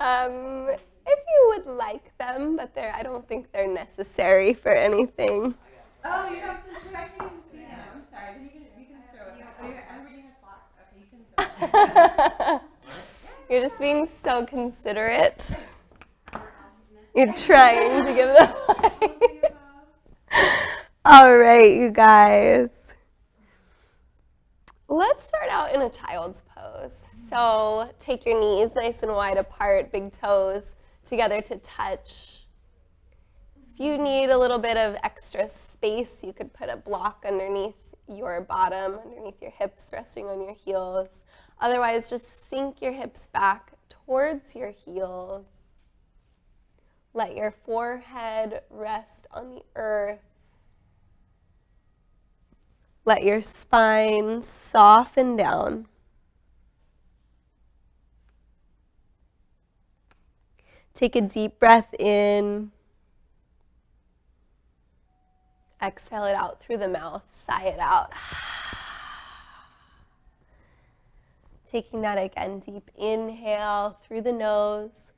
If you would like them, but I don't think they're necessary for anything. Oh, you know, since I can't even see them, I'm sorry. Then you can throw it. Oh, everybody has blocks. Okay, you can throw it. You're just being so considerate. You're trying to give them away. All right, you guys. Let's start out in a child's pose. So take your knees nice and wide apart, big toes together to touch. If you need a little bit of extra space, you could put a block underneath your bottom, underneath your hips, resting on your heels. Otherwise, just sink your hips back towards your heels. Let your forehead rest on the earth. Let your spine soften down. Take a deep breath in. Exhale it out through the mouth. Sigh it out. Taking that again, deep inhale through the nose.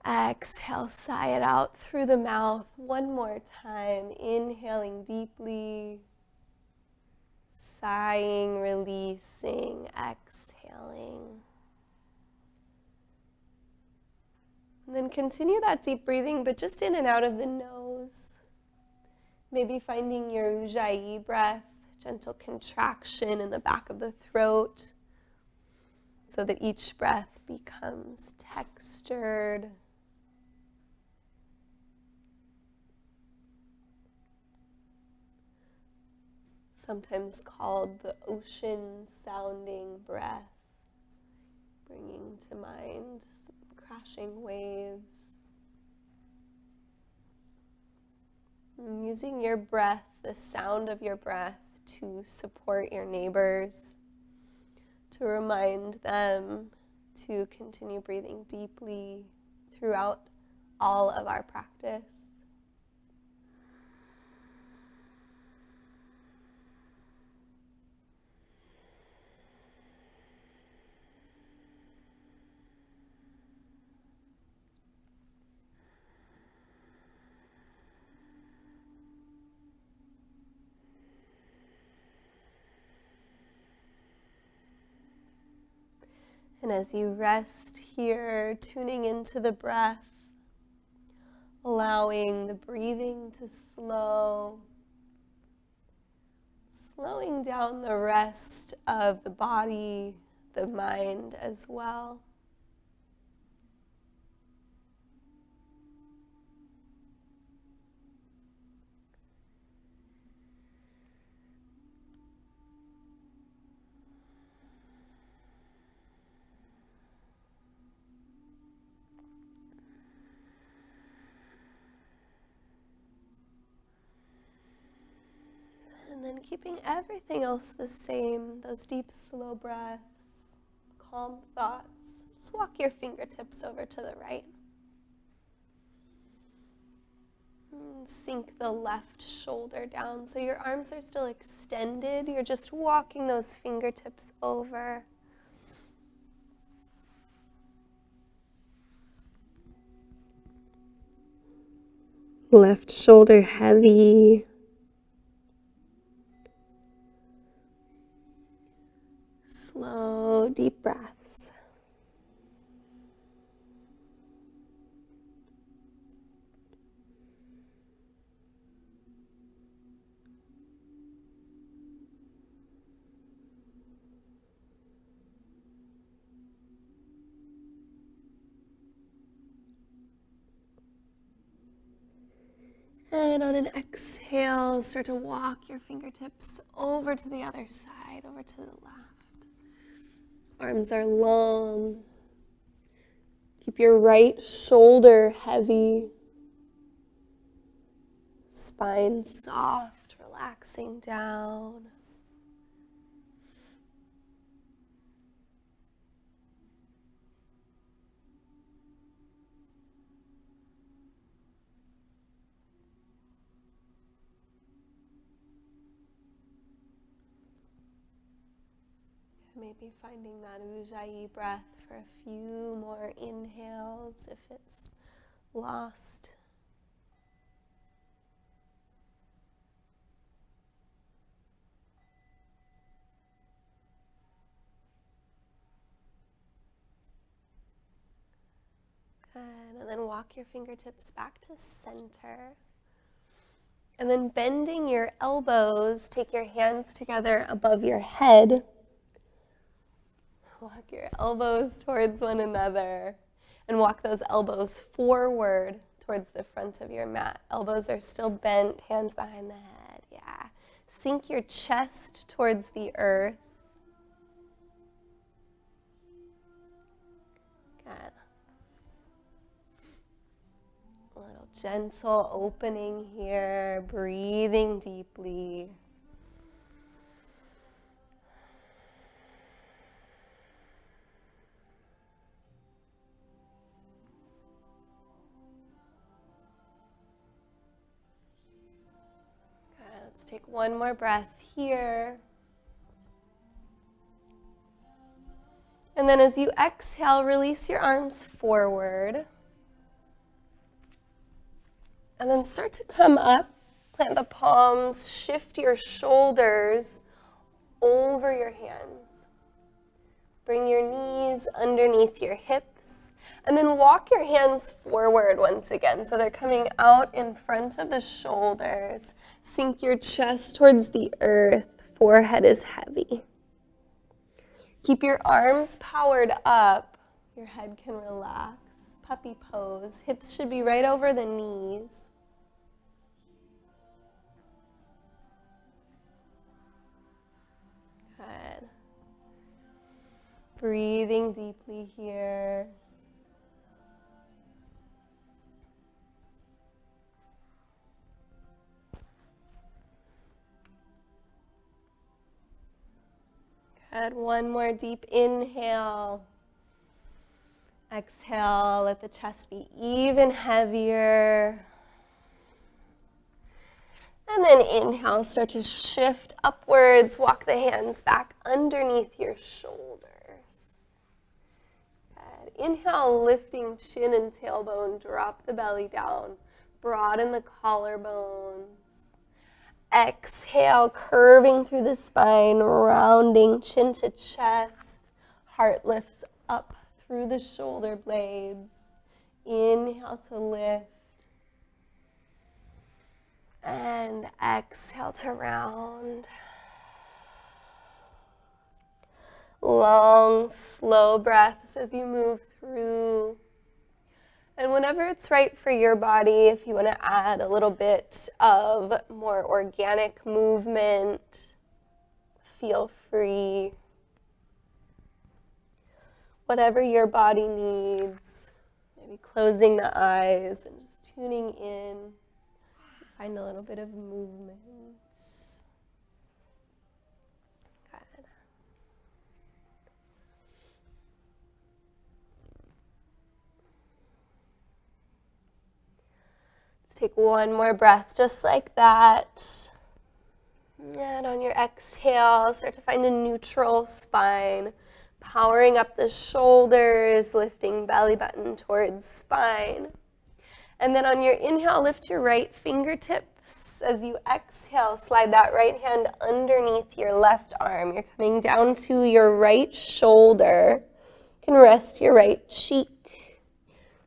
Exhale, sigh it out through the mouth. One more time. Inhaling deeply. Sighing, releasing, exhaling. And then continue that deep breathing, but just in and out of the nose. Maybe finding your Ujjayi breath, gentle contraction in the back of the throat, so that each breath becomes textured. Sometimes called the ocean-sounding breath, bringing to mind crashing waves. And using your breath, the sound of your breath, to support your neighbors, to remind them to continue breathing deeply throughout all of our practice. And as you rest here, tuning into the breath, allowing the breathing to slowing down the rest of the body, the mind as well. And then keeping everything else the same, those deep, slow breaths, calm thoughts. Just walk your fingertips over to the right. And sink the left shoulder down so your arms are still extended. You're just walking those fingertips over. Left shoulder heavy. Slow, deep breaths. And on an exhale, start to walk your fingertips over to the other side, over to the left. Arms are long. Keep your right shoulder heavy. Spine soft, relaxing down. Maybe finding that Ujjayi breath for a few more inhales if it's lost. Good. And then walk your fingertips back to center. And then bending your elbows, take your hands together above your head. Walk your elbows towards one another and walk those elbows forward towards the front of your mat. Elbows are still bent, hands behind the head. Yeah. Sink your chest towards the earth. Good. A little gentle opening here, breathing deeply. Good. Let's take one more breath here. And then as you exhale, release your arms forward. And then start to come up, plant the palms, shift your shoulders over your hands. Bring your knees underneath your hips, and then walk your hands forward once again. So they're coming out in front of the shoulders. Sink your chest towards the earth, forehead is heavy. Keep your arms powered up, your head can relax. Puppy pose, hips should be right over the knees. Good. Breathing deeply here. Good. One more deep inhale. Exhale, let the chest be even heavier. And then inhale, start to shift upwards, walk the hands back underneath your shoulders. Good. Inhale, lifting chin and tailbone, drop the belly down, broaden the collarbones. Exhale, curving through the spine, rounding chin to chest, heart lifts up through the shoulder blades. Inhale to lift. And exhale to round. Long, slow breaths as you move through. And whenever it's right for your body, if you want to add a little bit of more organic movement, feel free. Whatever your body needs, maybe closing the eyes and just tuning in. Find a little bit of movement. Good. Let's take one more breath just like that. And on your exhale, start to find a neutral spine. Powering up the shoulders, lifting belly button towards spine. And then on your inhale, lift your right fingertips. As you exhale, slide that right hand underneath your left arm. You're coming down to your right shoulder. You can rest your right cheek.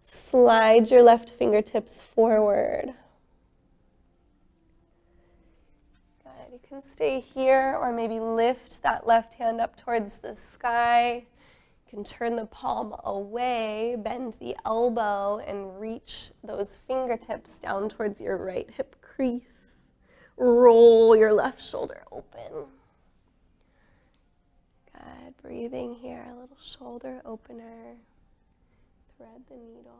Slide your left fingertips forward. Good. You can stay here or maybe lift that left hand up towards the sky. You can turn the palm away, bend the elbow, and reach those fingertips down towards your right hip crease. Roll your left shoulder open. Good. Breathing here, a little shoulder opener. Thread the needle.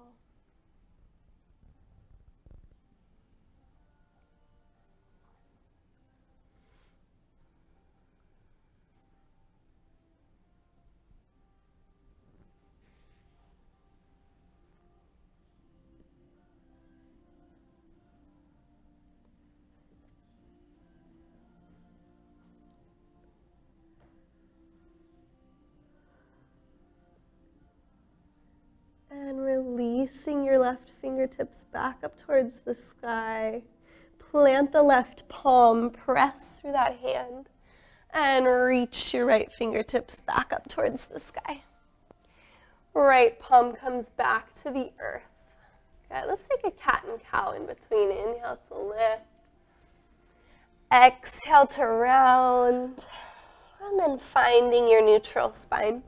fingertips back up towards the sky. Plant the left palm, press through that hand, and reach your right fingertips back up towards the sky. Right palm comes back to the earth. Good. Let's take a cat and cow in between. Inhale to lift. Exhale to round. And then finding your neutral spine.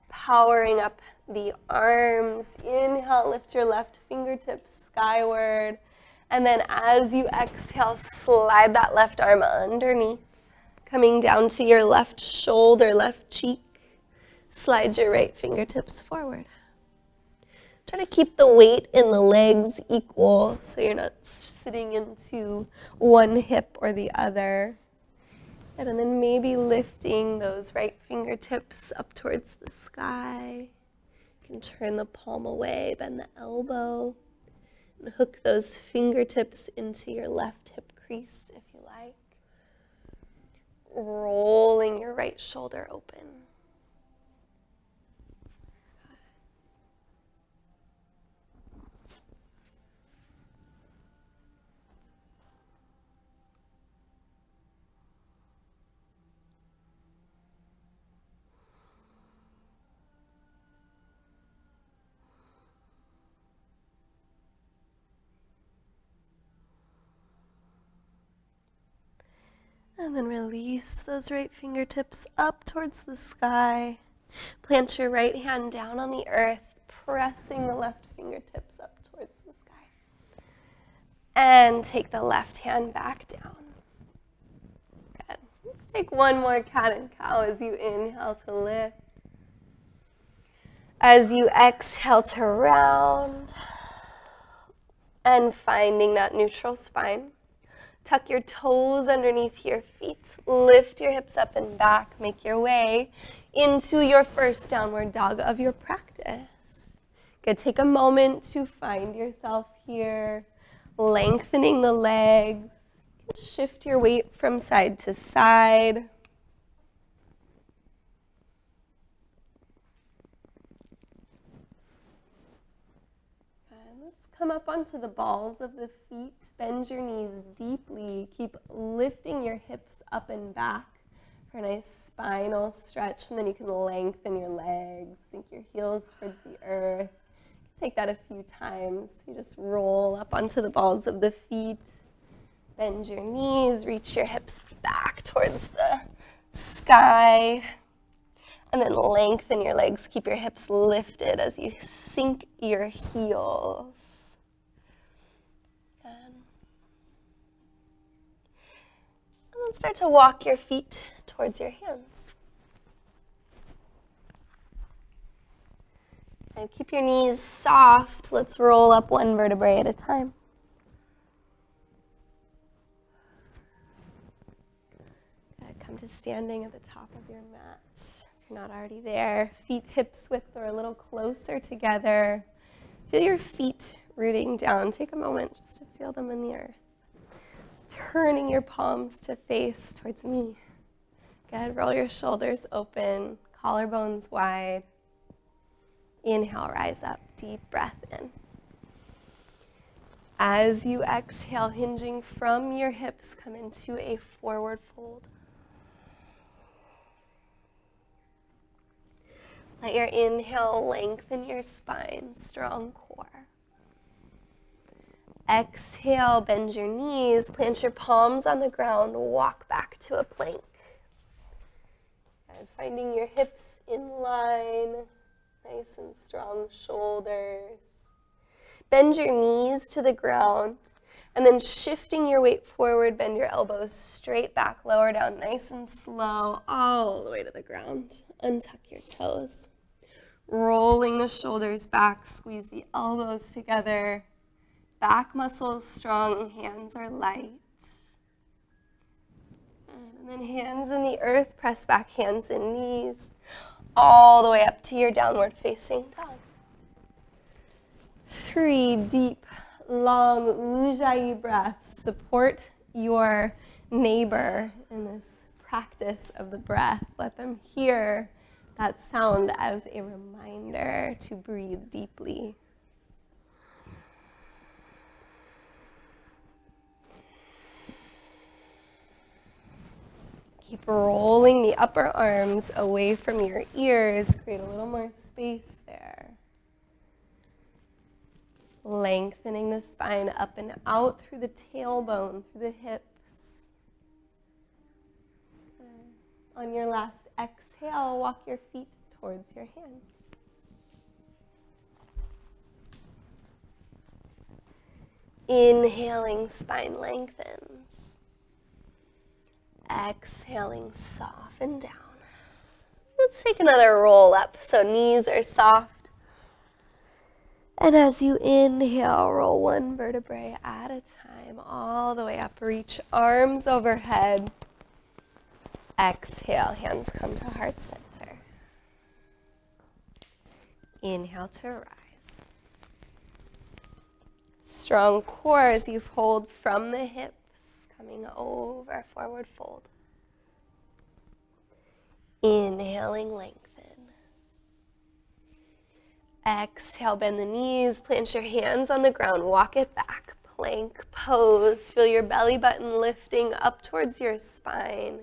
Powering up the arms. Inhale, lift your left fingertips skyward. And then as you exhale, slide that left arm underneath. Coming down to your left shoulder, left cheek. Slide your right fingertips forward. Try to keep the weight in the legs equal so you're not sitting into one hip or the other. And then maybe lifting those right fingertips up towards the sky. You can turn the palm away, bend the elbow, and hook those fingertips into your left hip crease if you like. Rolling your right shoulder open. And then release those right fingertips up towards the sky. Plant your right hand down on the earth, pressing the left fingertips up towards the sky. And take the left hand back down. Good. Let's take one more cat and cow as you inhale to lift. As you exhale to round. And finding that neutral spine. Tuck your toes underneath your feet. Lift your hips up and back. Make your way into your first downward dog of your practice. Good. Take a moment to find yourself here. Lengthening the legs. Shift your weight from side to side. Come up onto the balls of the feet. Bend your knees deeply. Keep lifting your hips up and back for a nice spinal stretch. And then you can lengthen your legs. Sink your heels towards the earth. Take that a few times. You just roll up onto the balls of the feet. Bend your knees. Reach your hips back towards the sky. And then lengthen your legs. Keep your hips lifted as you sink your heels. And then start to walk your feet towards your hands. And keep your knees soft. Let's roll up one vertebrae at a time. Good. Come to standing at the top of your mat. If you're not already there, feet hips width or a little closer together. Feel your feet rooting down. Take a moment just to feel them in the earth. Turning your palms to face towards me. Good. Roll your shoulders open, collarbones wide. Inhale, rise up, deep breath in. As you exhale, hinging from your hips, come into a forward fold. Let your inhale lengthen your spine, strong core. Exhale, bend your knees, plant your palms on the ground, walk back to a plank. And finding your hips in line, nice and strong shoulders. Bend your knees to the ground, and then shifting your weight forward, bend your elbows straight back, lower down, nice and slow, all the way to the ground. Untuck your toes. Rolling the shoulders back, squeeze the elbows together. Back muscles strong, hands are light. And then hands in the earth, press back, hands and knees, all the way up to your downward facing dog. 3 deep, long Ujjayi breaths. Support your neighbor in this practice of the breath. Let them hear that sound as a reminder to breathe deeply. Keep rolling the upper arms away from your ears. Create a little more space there. Lengthening the spine up and out through the tailbone, through the hips. On your last exhale, walk your feet towards your hands. Inhaling, spine lengthens. Exhaling, soften down. Let's take another roll up so knees are soft. And as you inhale, roll one vertebrae at a time, all the way up. Reach arms overhead. Exhale, hands come to heart center. Inhale to rise. Strong core as you fold from the hips, coming over, forward fold. Inhaling, lengthen. Exhale, bend the knees, plant your hands on the ground, walk it back. Plank pose, feel your belly button lifting up towards your spine.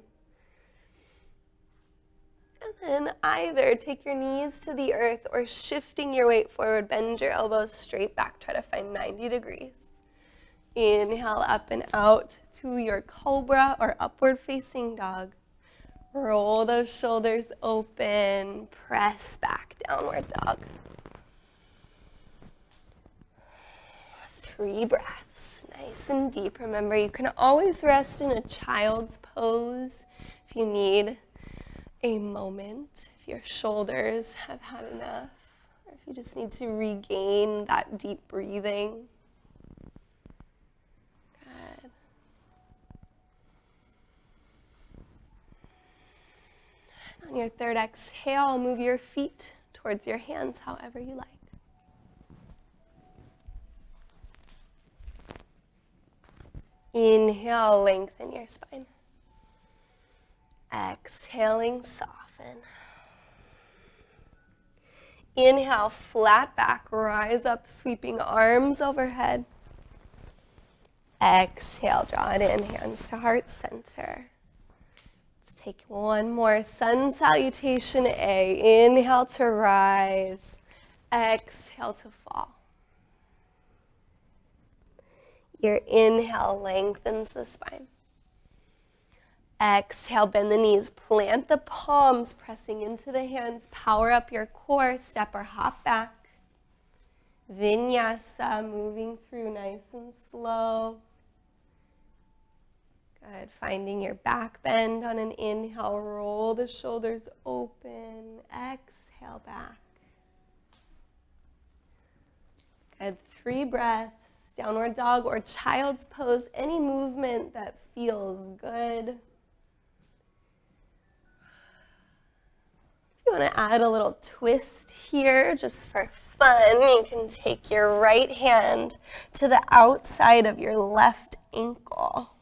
And then either take your knees to the earth or shifting your weight forward, bend your elbows straight back, try to find 90 degrees. Inhale up and out to your cobra or upward facing dog. Roll those shoulders open, press back, downward dog. 3 breaths, nice and deep. Remember, you can always rest in a child's pose if you need a moment, if your shoulders have had enough, or if you just need to regain that deep breathing. Good. On your third exhale, move your feet towards your hands however you like. Inhale, lengthen your spine. Exhaling, soften. Inhale, flat back, rise up, sweeping arms overhead. Exhale, draw it in, hands to heart center. Let's take one more, sun salutation A. Inhale to rise, exhale to fall. Your inhale lengthens the spine. Exhale, bend the knees, plant the palms, pressing into the hands, power up your core, step or hop back. Vinyasa, moving through nice and slow. Good, finding your back bend on an inhale, roll the shoulders open, exhale back. Good, 3 breaths, downward dog or child's pose, any movement that feels good. You want to add a little twist here just for fun. You can take your right hand to the outside of your left ankle.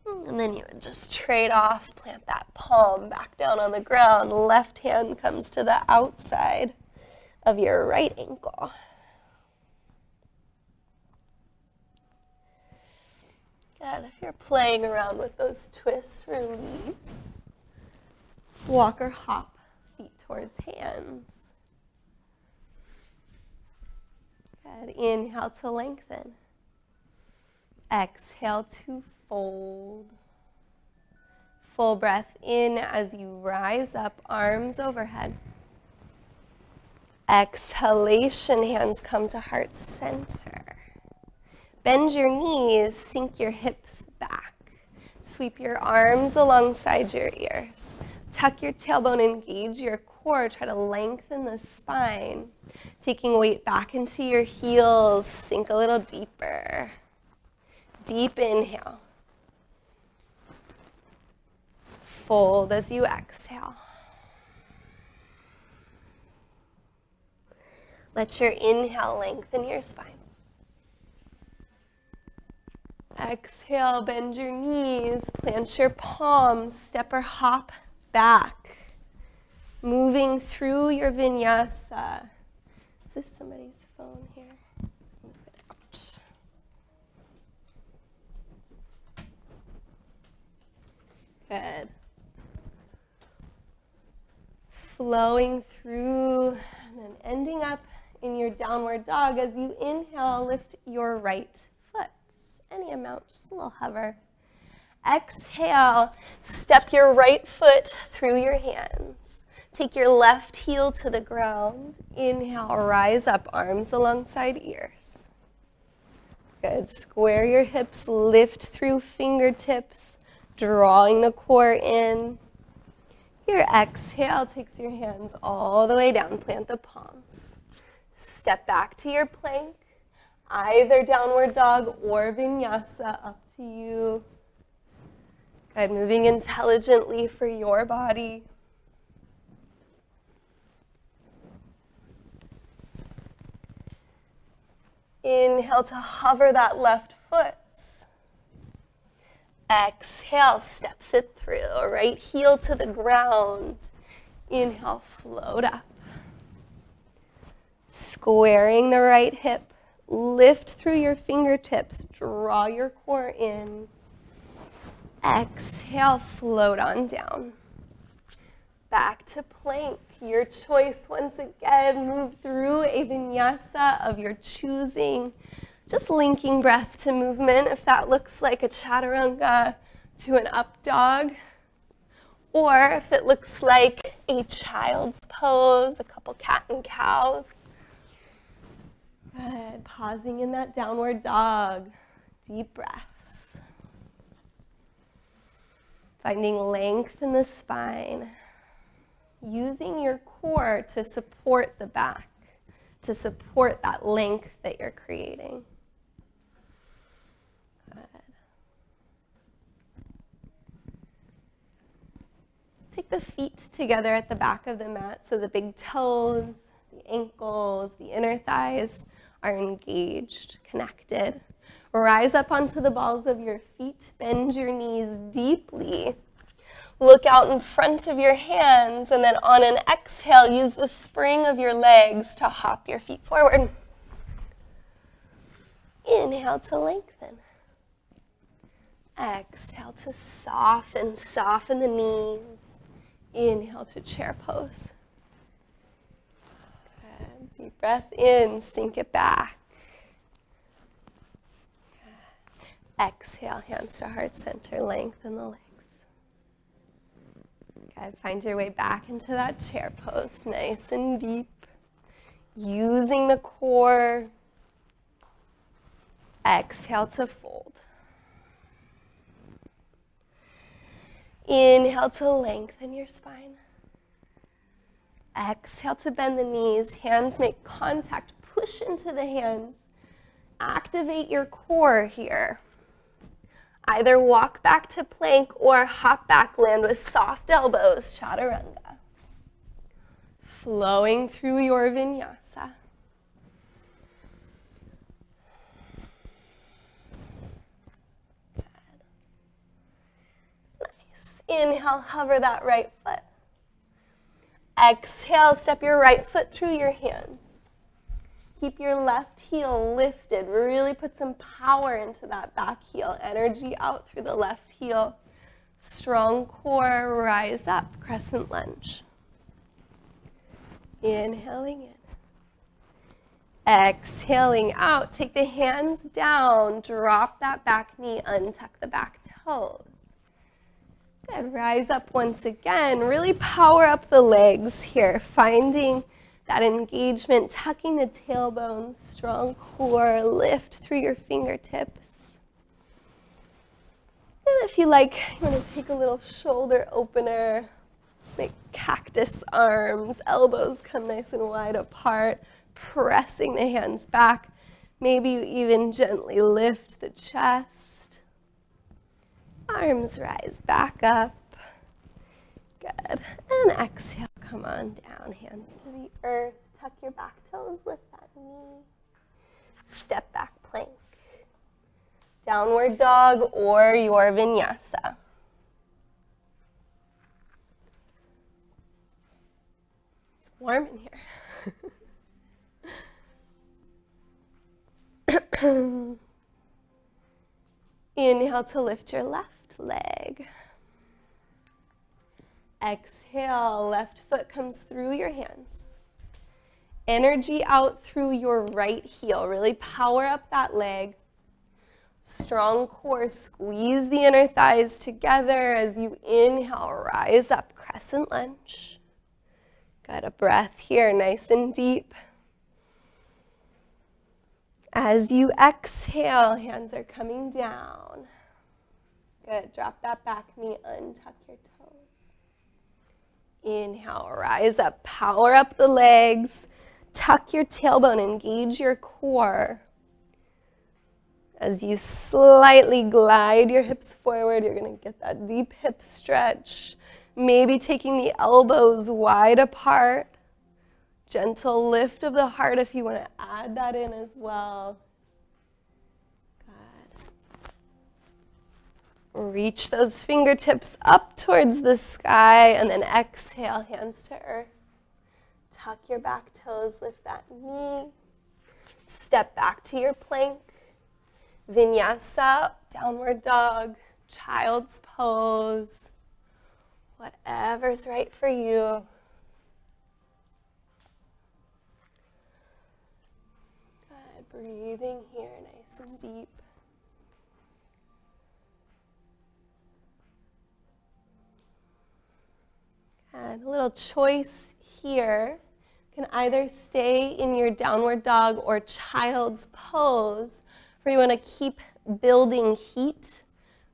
And then you would just trade off, plant that palm back down on the ground. Left hand comes to the outside of your right ankle. Good. If you're playing around with those twists, release. Walk or hop, feet towards hands. Good. Inhale to lengthen. Exhale to fold. Full breath in as you rise up, arms overhead. Exhalation, hands come to heart center. Bend your knees, sink your hips back. Sweep your arms alongside your ears. Tuck your tailbone, engage your core, try to lengthen the spine. Taking weight back into your heels, sink a little deeper. Deep inhale. Fold as you exhale. Let your inhale lengthen your spine. Exhale, bend your knees, plant your palms, step or hop back. Moving through your vinyasa. Is this somebody's phone here? Move it out. flowing through and then ending up in your downward dog. As you inhale, lift your right foot. Any amount, just a little hover. Exhale, step your right foot through your hands. Take your left heel to the ground. Inhale, rise up, arms alongside ears. Good. Square your hips, lift through fingertips, drawing the core in. Your exhale takes your hands all the way down, plant the palms. Step back to your plank, either downward dog or vinyasa, up to you. Good, moving intelligently for your body. Inhale to hover that left foot. Exhale, steps it through. Right heel to the ground. Inhale, float up. Squaring the right hip. Lift through your fingertips. Draw your core in. Exhale, float on down. Back to plank. Your choice once again. Move through a vinyasa of your choosing. Just linking breath to movement, if that looks like a chaturanga to an up dog, or if it looks like a child's pose, a couple cat and cows. Good, pausing in that downward dog, deep breaths. Finding length in the spine, using your core to support the back, to support that length that you're creating. Take the feet together at the back of the mat so the big toes, the ankles, the inner thighs are engaged, connected. Rise up onto the balls of your feet, bend your knees deeply. Look out in front of your hands, and then on an exhale, use the spring of your legs to hop your feet forward. Inhale to lengthen. Exhale to soften the knees. Inhale to chair pose. Good. Deep breath in, sink it back. Good. Exhale, hands to heart center, lengthen the legs. Good. Find your way back into that chair pose, nice and deep. Using the core. Exhale to fold. Inhale to lengthen your spine. Exhale to bend the knees. Hands make contact. Push into the hands. Activate your core here. Either walk back to plank or hop back, land with soft elbows, chaturanga. Flowing through your vinyasa. Inhale, hover that right foot. Exhale, step your right foot through your hands. Keep your left heel lifted. Really put some power into that back heel. Energy out through the left heel. Strong core, rise up, crescent lunge. Inhaling in. Exhaling out. Take the hands down. Drop that back knee. Untuck the back toes. Good. Rise up once again. Really power up the legs here. Finding that engagement, tucking the tailbone, strong core, lift through your fingertips. And if you like, you want to take a little shoulder opener, make cactus arms, elbows come nice and wide apart, pressing the hands back. Maybe you even gently lift the chest. Arms rise back up. Good. And exhale, come on down. Hands to the earth. Tuck your back toes, lift that knee. Step back plank. Downward dog or your vinyasa. It's warm in here. Inhale to lift your left leg. Exhale, left foot comes through your hands. Energy out through your right heel. Really power up that leg. Strong core, squeeze the inner thighs together as you inhale, rise up, crescent lunge. Got a breath here, nice and deep. As you exhale, hands are coming down. Good, drop that back knee, untuck your toes. Inhale, rise up, power up the legs. Tuck your tailbone, engage your core. As you slightly glide your hips forward, you're going to get that deep hip stretch. Maybe taking the elbows wide apart. Gentle lift of the heart if you want to add that in as well. Good. Reach those fingertips up towards the sky and then exhale, hands to earth. Tuck your back toes, lift that knee. Step back to your plank. Vinyasa, downward dog, child's pose, whatever's right for you. Good, breathing here, nice and deep. And a little choice here. You can either stay in your downward dog or child's pose. Or you want to keep building heat,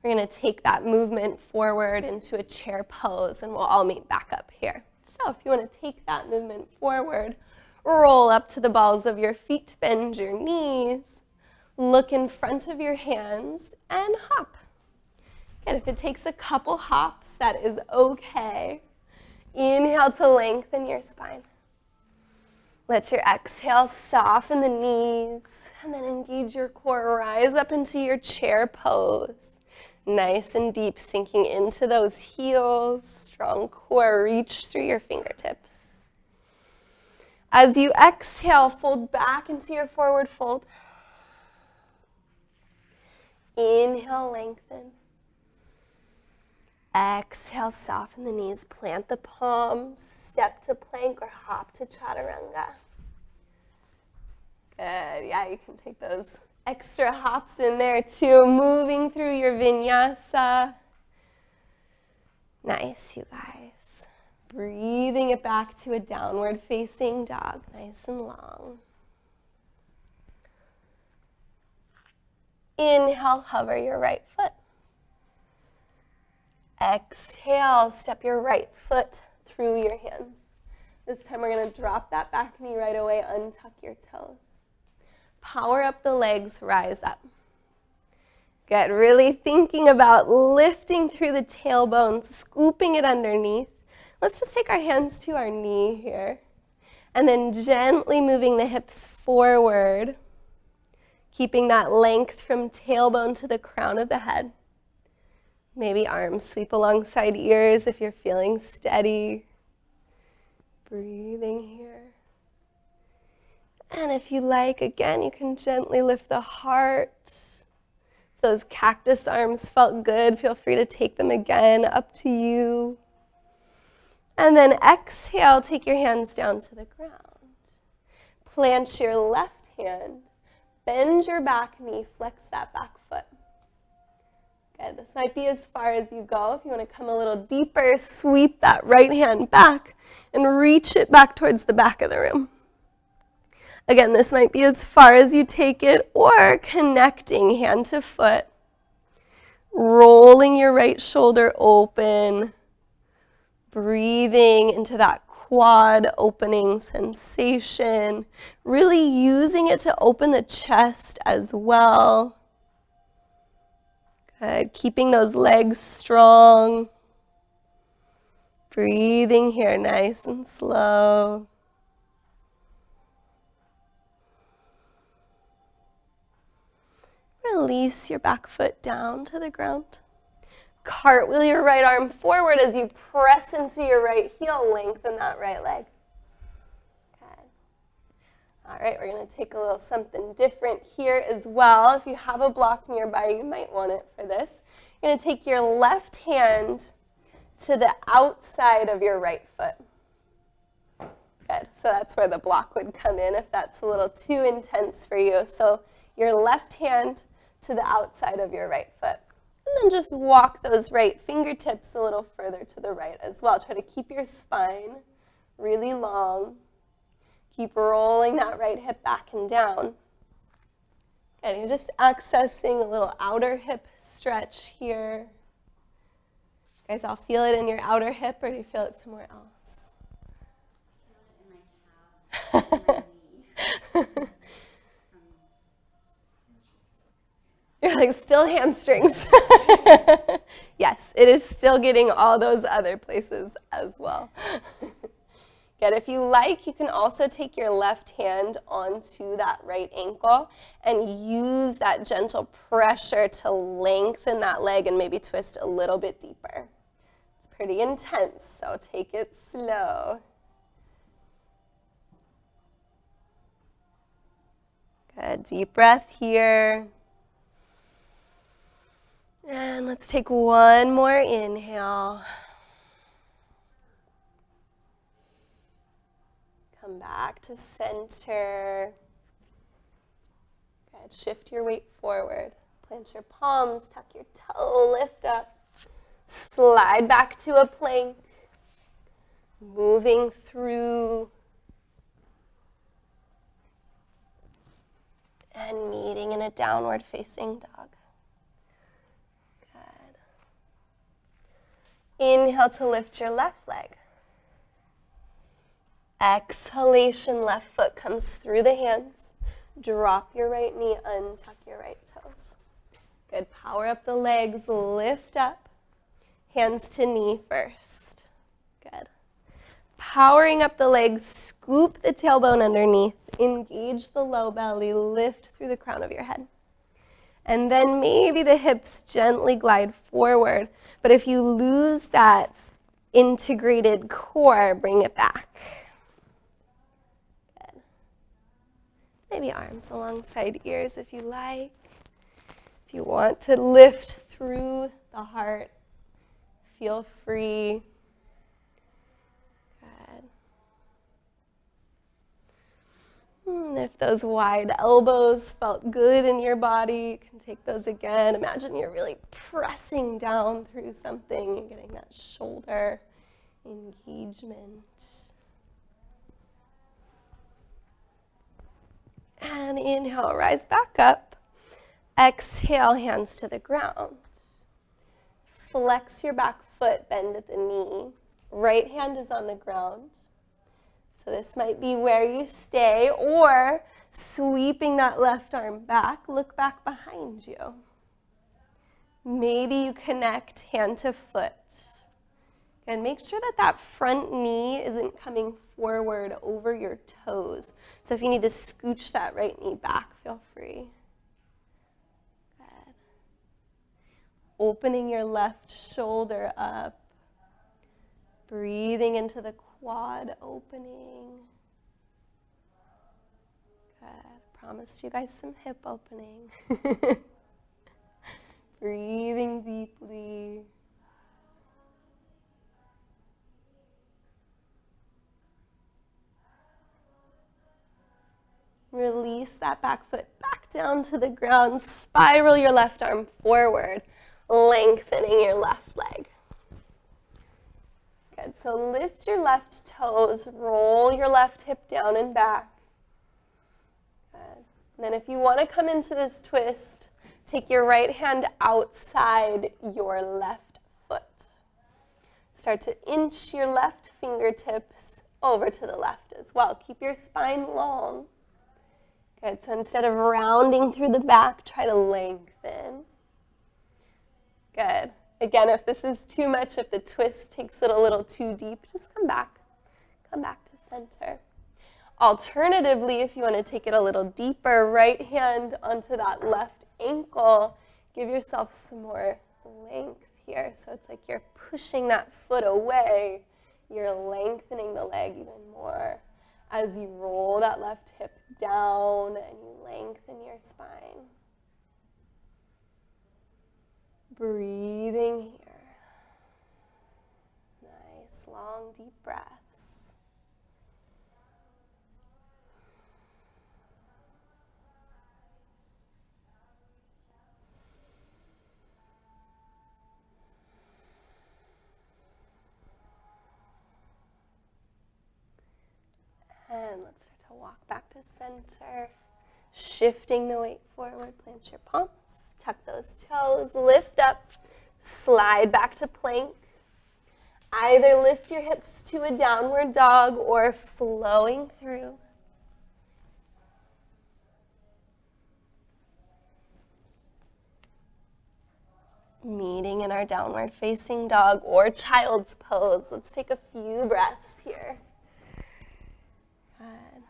we're going to take that movement forward into a chair pose, and we'll all meet back up here. So if you want to take that movement forward, roll up to the balls of your feet, bend your knees, look in front of your hands, and hop. Good. If it takes a couple hops, that is okay. Inhale to lengthen your spine. Let your exhale soften the knees, and then engage your core. Rise up into your chair pose. Nice and deep, sinking into those heels. Strong core, reach through your fingertips. As you exhale, fold back into your forward fold. Inhale, lengthen. Exhale, soften the knees, plant the palms, step to plank or hop to chaturanga. Good, yeah, you can take those extra hops in there too, moving through your vinyasa. Nice, you guys. Breathing it back to a downward facing dog, nice and long. Inhale, hover your right foot. Exhale, step your right foot through your hands. This time we're going to drop that back knee right away, untuck your toes. Power up the legs, rise up. Good, really thinking about lifting through the tailbone, scooping it underneath. Let's just take our hands to our knee here. And then gently moving the hips forward, keeping that length from tailbone to the crown of the head. Maybe arms sweep alongside ears if you're feeling steady. Breathing here. And if you like, again, you can gently lift the heart. If those cactus arms felt good, feel free to take them again, up to you. And then exhale, take your hands down to the ground. Plant your left hand, bend your back knee, flex that back foot. Good, this might be as far as you go. If you want to come a little deeper, sweep that right hand back and reach it back towards the back of the room. Again, this might be as far as you take it, or connecting hand to foot, rolling your right shoulder open, breathing into that quad opening sensation, really using it to open the chest as well. Good, keeping those legs strong. Breathing here nice and slow. Release your back foot down to the ground. Cartwheel your right arm forward as you press into your right heel, lengthen that right leg. Good. All right, we're going to take a little something different here as well. If you have a block nearby, you might want it for this. You're going to take your left hand, to the outside of your right foot. Good. So that's where the block would come in if that's a little too intense for you. So your left hand to the outside of your right foot. And then just walk those right fingertips a little further to the right as well. Try to keep your spine really long. Keep rolling that right hip back and down. And you're just accessing a little outer hip stretch here. You guys all feel it in your outer hip, or do you feel it somewhere else? I feel it in my calf, in my knee. You're like, still hamstrings. Yes, it is still getting all those other places as well. Good. If you like, you can also take your left hand onto that right ankle and use that gentle pressure to lengthen that leg and maybe twist a little bit deeper. It's pretty intense, so take it slow. Good. Deep breath here. And let's take one more inhale. Come back to center. Good. Shift your weight forward. Plant your palms, tuck your toe, lift up. Slide back to a plank. Moving through. And meeting in a downward facing dog. Good. Inhale to lift your left leg. Exhalation, left foot comes through the hands. Drop your right knee, untuck your right toes. Good. Power up the legs, lift up. Hands to knee first. Good. Powering up the legs, scoop the tailbone underneath. Engage the low belly, lift through the crown of your head. And then maybe the hips gently glide forward. But if you lose that integrated core, bring it back. Maybe arms alongside ears if you like. If you want to lift through the heart, feel free. Good. If those wide elbows felt good in your body, you can take those again. Imagine you're really pressing down through something and getting that shoulder engagement. And inhale, rise back up. Exhale, hands to the ground. Flex your back foot, bend at the knee. Right hand is on the ground. So this might be where you stay, or sweeping that left arm back, look back behind you. Maybe you connect hand to foot. And make sure that that front knee isn't coming forward over your toes. So if you need to scooch that right knee back, feel free. Good. Opening your left shoulder up. Breathing into the quad opening. Good. Promised you guys some hip opening. Breathing deeply. Release that back foot back down to the ground. Spiral your left arm forward, lengthening your left leg. Good. So lift your left toes, roll your left hip down and back. Good. And then if you want to come into this twist, take your right hand outside your left foot. Start to inch your left fingertips over to the left as well. Keep your spine long. Good, so instead of rounding through the back, try to lengthen. Good. Again, if this is too much, if the twist takes it a little too deep, just come back. Come back to center. Alternatively, if you want to take it a little deeper, right hand onto that left ankle, give yourself some more length here. So it's like you're pushing that foot away. You're lengthening the leg even more as you roll that left hip down and you lengthen your spine. Breathing here. long, deep breaths. And let's start to walk back to center. Shifting the weight forward, plant your palms, tuck those toes, lift up, slide back to plank. Either lift your hips to a downward dog or flowing through. Meeting in our downward facing dog or child's pose. Let's take a few breaths here. Good.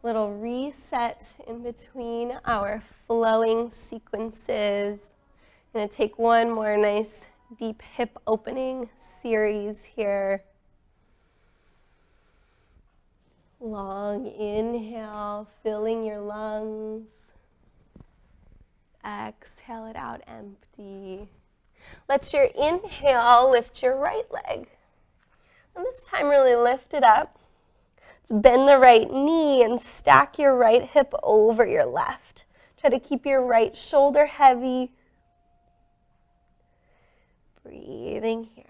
Little reset in between our flowing sequences. I'm going to take one more nice deep hip opening series here. Long inhale, filling your lungs. Exhale it out empty. Let your inhale lift your right leg. And this time really lift it up. Bend the right knee and stack your right hip over your left. Try to keep your right shoulder heavy. Breathing here.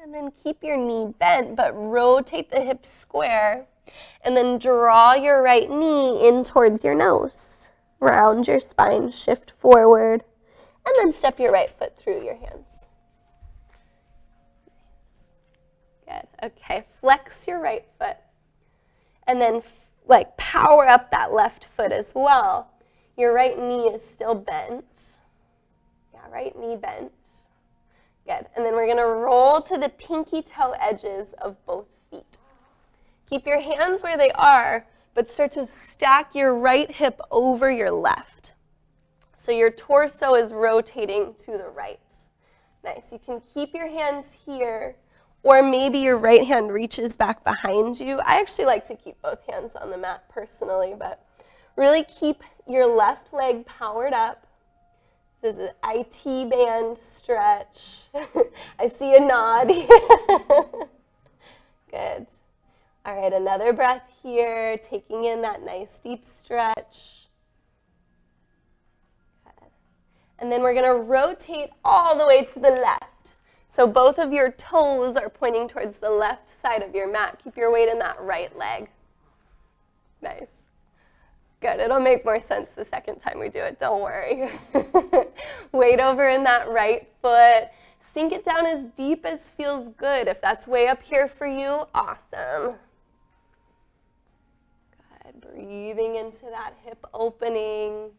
And then keep your knee bent, but rotate the hips square. And then draw your right knee in towards your nose. Round your spine, shift forward. And then step your right foot through your hands. Good. Okay, flex your right foot. And then power up that left foot as well. Your right knee is still bent. Yeah, right knee bent. Good. And then we're going to roll to the pinky toe edges of both feet. Keep your hands where they are, but start to stack your right hip over your left. So your torso is rotating to the right. Nice. You can keep your hands here, or maybe your right hand reaches back behind you. I actually like to keep both hands on the mat personally, but really keep your left leg powered up. This is an IT band stretch. I see a nod. Good. All right, another breath here, taking in that nice deep stretch. Good. And then we're going to rotate all the way to the left. So both of your toes are pointing towards the left side of your mat. Keep your weight in that right leg. Nice. Good. It'll make more sense the second time we do it. Don't worry. Weight over in that right foot. Sink it down as deep as feels good. If that's way up here for you, awesome. Good. Breathing into that hip opening.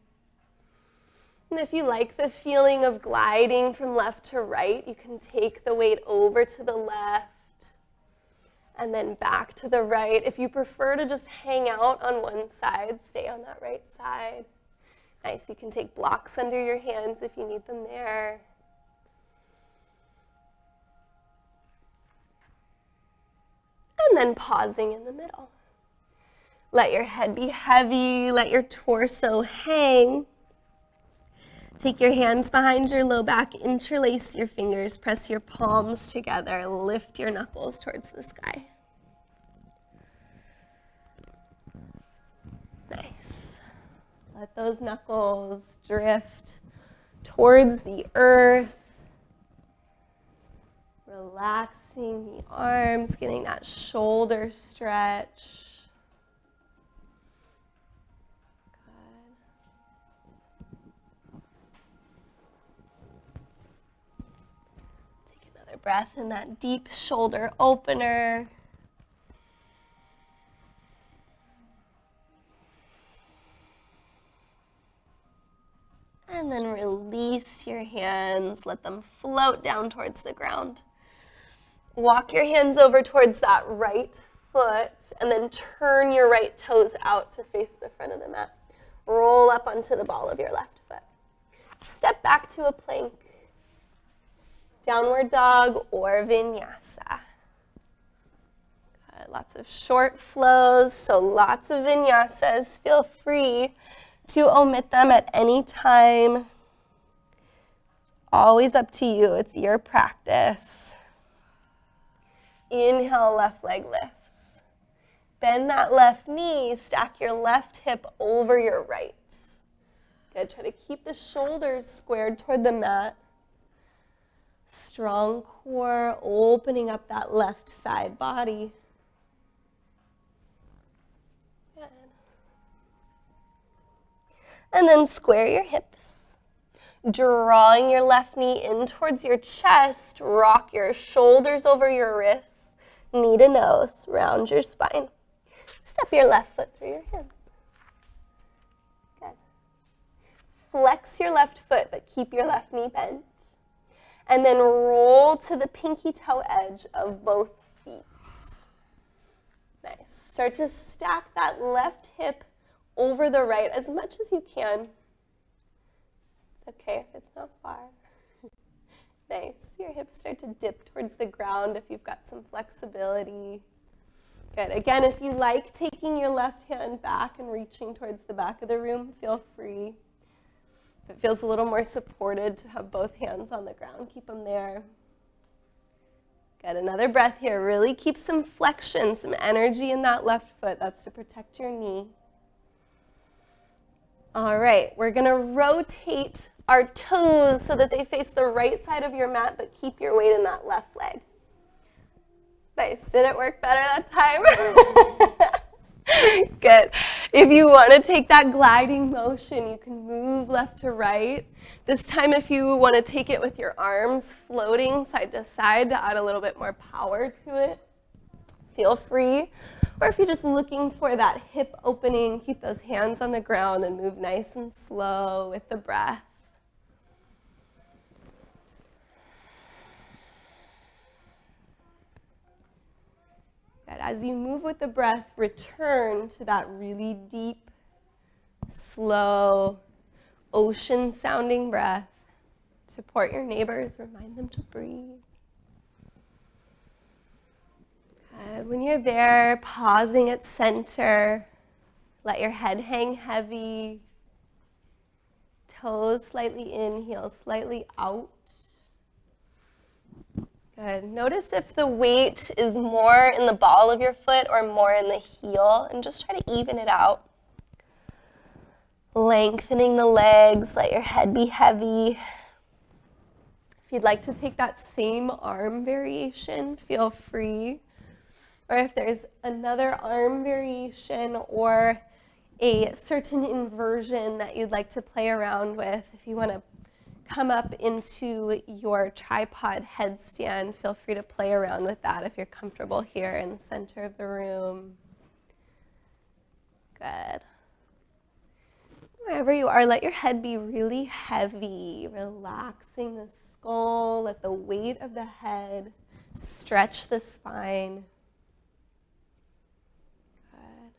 And if you like the feeling of gliding from left to right, you can take the weight over to the left and then back to the right. If you prefer to just hang out on one side, stay on that right side. Nice. You can take blocks under your hands if you need them there. And then pausing in the middle. Let your head be heavy. Let your torso hang. Take your hands behind your low back, interlace your fingers, press your palms together, lift your knuckles towards the sky. Nice. Let those knuckles drift towards the earth. Relaxing the arms, getting that shoulder stretch. Breath in that deep shoulder opener. And then release your hands. Let them float down towards the ground. Walk your hands over towards that right foot and then turn your right toes out to face the front of the mat. Roll up onto the ball of your left foot. Step back to a plank. Downward dog or vinyasa. Good. Lots of short flows, so lots of vinyasas. Feel free to omit them at any time. always up to you. It's your practice. Inhale, left leg lifts. Bend that left knee, stack your left hip over your right. Good, try to keep the shoulders squared toward the mat. Strong core, opening up that left side body. Good. And then square your hips. Drawing your left knee in towards your chest, rock your shoulders over your wrists, knee to nose, round your spine. Step your left foot through your hands. Good. Flex your left foot, but keep your left knee bent. And then roll to the pinky toe edge of both feet. Nice. Start to stack that left hip over the right as much as you can. It's okay if it's not far. Nice. Your hips start to dip towards the ground if you've got some flexibility. Good. Again, if you like taking your left hand back and reaching towards the back of the room, feel free. If it feels a little more supported to have both hands on the ground, keep them there. Good. Another breath here. Really keep some flexion, some energy in that left foot. That's to protect your knee. All right. We're going to rotate our toes so that they face the right side of your mat, but keep your weight in that left leg. Nice. Did it work better that time? Good. If you want to take that gliding motion, you can move left to right. This time, if you want to take it with your arms floating side to side to add a little bit more power to it, feel free. Or if you're just looking for that hip opening, keep those hands on the ground and move nice and slow with the breath. Good. As you move with the breath, return to that really deep, slow, ocean-sounding breath. Support your neighbors. Remind them to breathe. Good. When you're there, pausing at center, let your head hang heavy. Toes slightly in, heels slightly out. Good. Notice if the weight is more in the ball of your foot or more in the heel, and just try to even it out. Lengthening the legs, let your head be heavy. If you'd like to take that same arm variation, feel free. Or if there's another arm variation or a certain inversion that you'd like to play around with, if you want to come up into your tripod headstand, feel free to play around with that if you're comfortable here in the center of the room. Good. Wherever you are, let your head be really heavy, relaxing the skull, let the weight of the head stretch the spine. Good.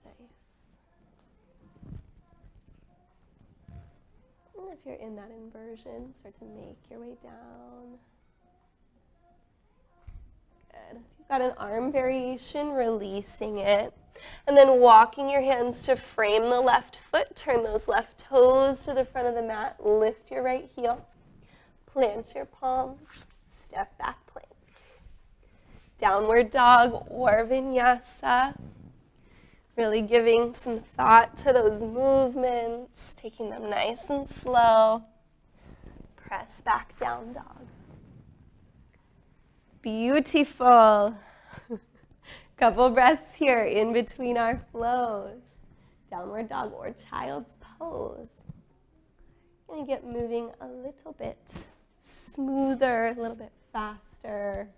Nice. And if you're in that inversion, start to make your way down. Good. If you've got an arm variation, releasing it. And then walking your hands to frame the left foot. Turn those left toes to the front of the mat. Lift your right heel. Plant your palms. Step back plank. Downward dog or vinyasa. Really giving some thought to those movements. Taking them nice and slow. Press back down dog. Beautiful. Couple breaths here in between our flows. Downward dog or child's pose. Gonna get moving a little bit smoother, a little bit faster.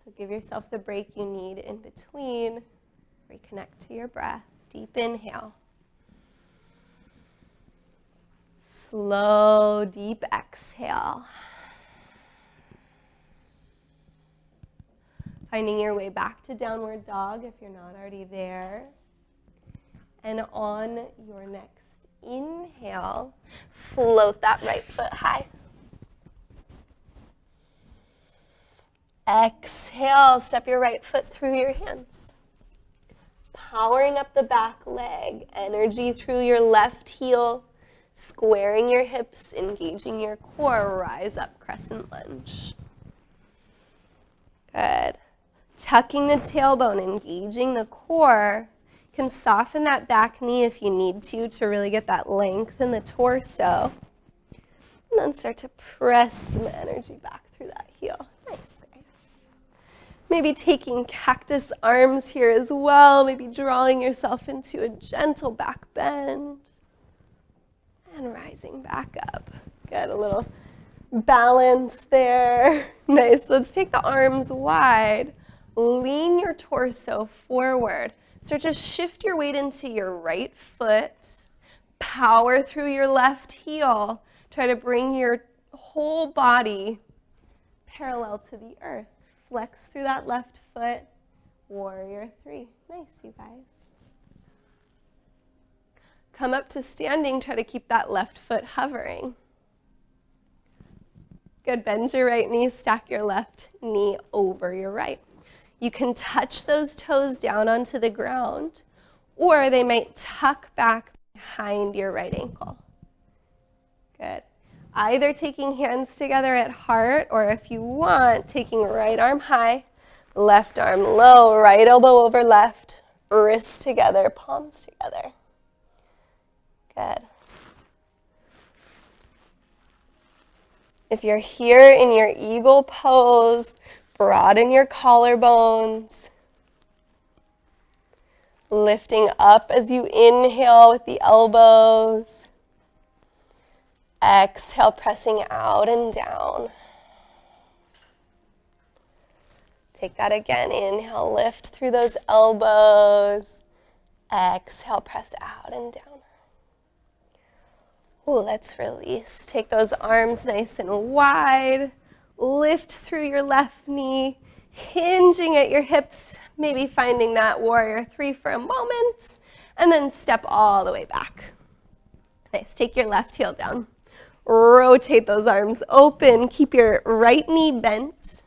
So give yourself the break you need in between. Reconnect to your breath. Deep inhale. Slow, deep exhale. Finding your way back to downward dog if you're not already there. And on your next inhale, float that right foot high. Exhale, step your right foot through your hands. powering up the back leg, energy through your left heel, squaring your hips, engaging your core, rise up, crescent lunge. Good. Tucking the tailbone, engaging the core. You can soften that back knee if you need to really get that length in the torso. And then start to press some energy back through that heel. Nice, guys. Maybe taking cactus arms here as well, maybe drawing yourself into a gentle back bend. And rising back up. Good, a little balance there. Nice, let's take the arms wide. Lean your torso forward. Start to shift your weight into your right foot. Power through your left heel. Try to bring your whole body parallel to the earth. Flex through that left foot. Warrior 3. Nice, you guys. Come up to standing. Try to keep that left foot hovering. Good. Bend your right knee. Stack your left knee over your right. You can touch those toes down onto the ground, or they might tuck back behind your right ankle. Good. Either taking hands together at heart, or if you want, taking right arm high, left arm low, right elbow over left, wrists together, palms together. Good. If you're here in your eagle pose, broaden your collarbones. Lifting up as you inhale with the elbows. Exhale, pressing out and down. Take that again. Inhale, lift through those elbows. Exhale, press out and down. Ooh, let's release. Take those arms nice and wide. Lift through your left knee, hinging at your hips, maybe finding that warrior 3 for a moment, and then step all the way back. Nice. Take your left heel down. Rotate those arms open. Keep your right knee bent.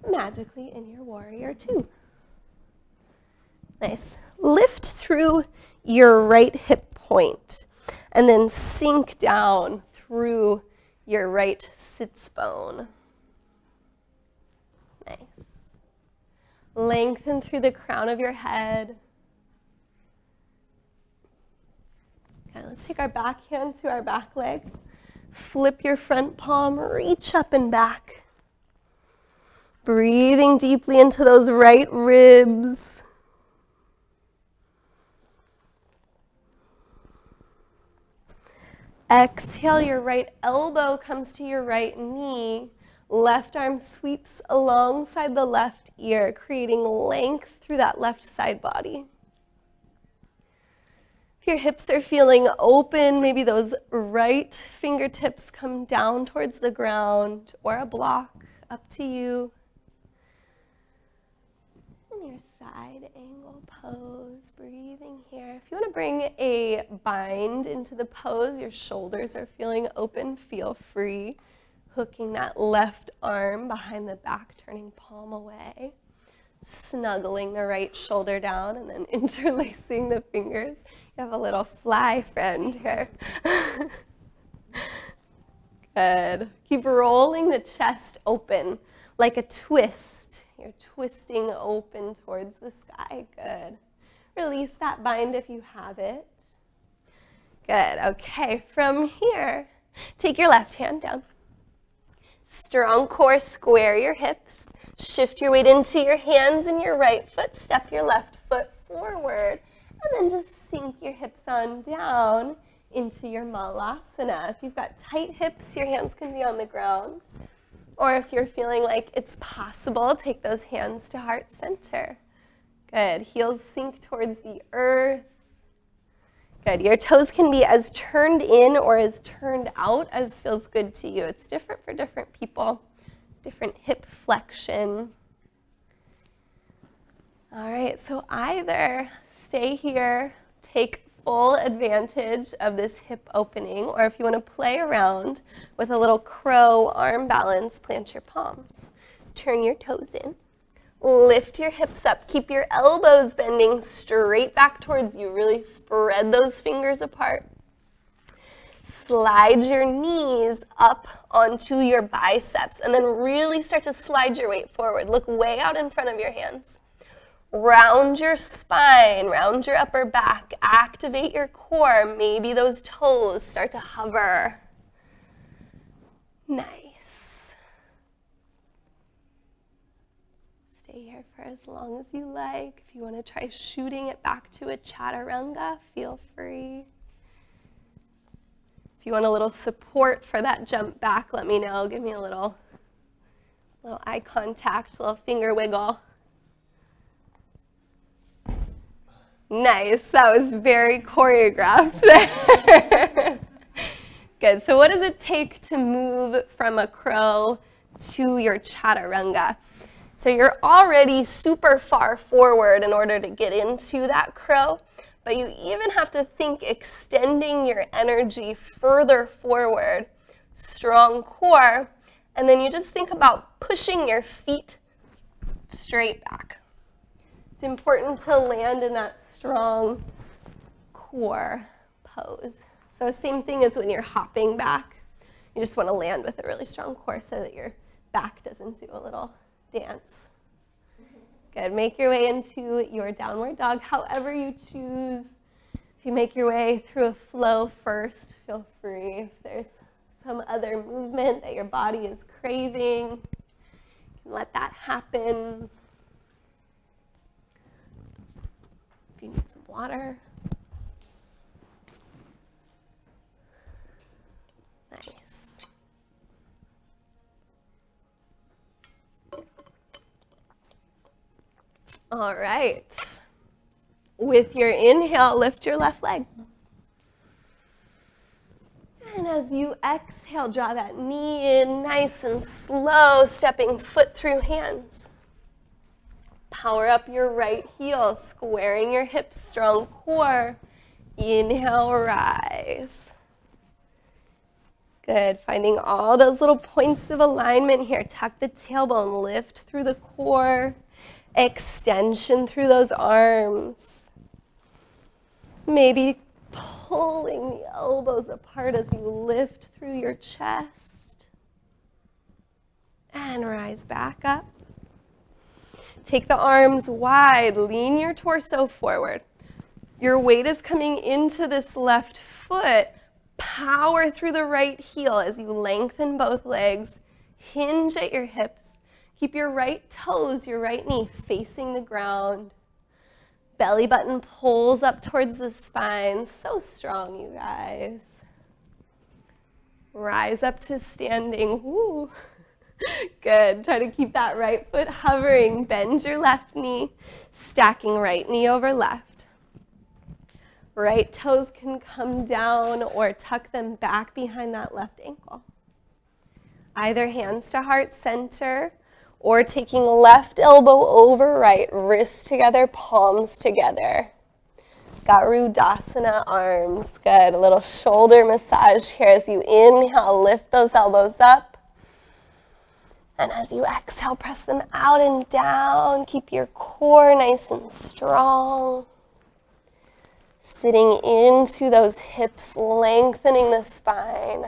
Magically in your warrior 2. Nice. Lift through your right hip point and then sink down through your right sits bone. Nice. Lengthen through the crown of your head. Okay, let's take our back hand to our back leg. Flip your front palm, reach up and back. Breathing deeply into those right ribs. Exhale, your right elbow comes to your right knee. Left arm sweeps alongside the left ear, creating length through that left side body. If your hips are feeling open, maybe those right fingertips come down towards the ground or a block, up to you. And your side angle pose, breathing here. If you want to bring a bind into the pose, your shoulders are feeling open, feel free. Hooking that left arm behind the back, turning palm away. Snuggling the right shoulder down and then interlacing the fingers. You have a little fly friend here. Good. Keep rolling the chest open like a twist. You're twisting open towards the sky. Good. Release that bind if you have it. Good. Okay, from here, take your left hand down. Strong core, square your hips. Shift your weight into your hands and your right foot. Step your left foot forward. And then just sink your hips on down into your malasana. If you've got tight hips, your hands can be on the ground. Or if you're feeling like it's possible, take those hands to heart center. Good. Heels sink towards the earth. Good. Your toes can be as turned in or as turned out as feels good to you. It's different for different people. Different hip flexion. All right, so either stay here, take full advantage of this hip opening, or if you want to play around with a little crow arm balance, plant your palms. Turn your toes in. Lift your hips up. Keep your elbows bending straight back towards you. Really spread those fingers apart. Slide your knees up onto your biceps and then really start to slide your weight forward. Look way out in front of your hands. Round your spine, round your upper back. Activate your core. Maybe those toes start to hover. Nice. Stay here for as long as you like. If you want to try shooting it back to a chaturanga, feel free. If you want a little support for that jump back, let me know. Give me a little eye contact, little finger wiggle. Nice. That was very choreographed there. Good. So what does it take to move from a crow to your chaturanga? So you're already super far forward in order to get into that crow, but you even have to think extending your energy further forward, strong core, and then you just think about pushing your feet straight back. It's important to land in that strong core pose. So same thing as when you're hopping back. You just want to land with a really strong core so that your back doesn't do a little dance. Good. Make your way into your downward dog, however you choose. If you make your way through a flow first, feel free. If there's some other movement that your body is craving, you can let that happen. If you need some water. Nice. All right. With your inhale, lift your left leg. And as you exhale, draw that knee in nice and slow, stepping foot through hands. Power up your right heel, squaring your hips, strong core. Inhale, rise. Good. Finding all those little points of alignment here. Tuck the tailbone, lift through the core. Extension through those arms. Maybe pulling the elbows apart as you lift through your chest. And rise back up. Take the arms wide, lean your torso forward. Your weight is coming into this left foot. Power through the right heel as you lengthen both legs. Hinge at your hips. Keep your right toes, your right knee facing the ground. Belly button pulls up towards the spine. So strong, you guys. Rise up to standing. Woo. Good. Try to keep that right foot hovering. Bend your left knee, stacking right knee over left. Right toes can come down or tuck them back behind that left ankle. Either hands to heart center or taking left elbow over right, wrists together, palms together. Garudasana arms. Good. A little shoulder massage here as you inhale, lift those elbows up. And as you exhale, press them out and down. Keep your core nice and strong. Sitting into those hips, lengthening the spine.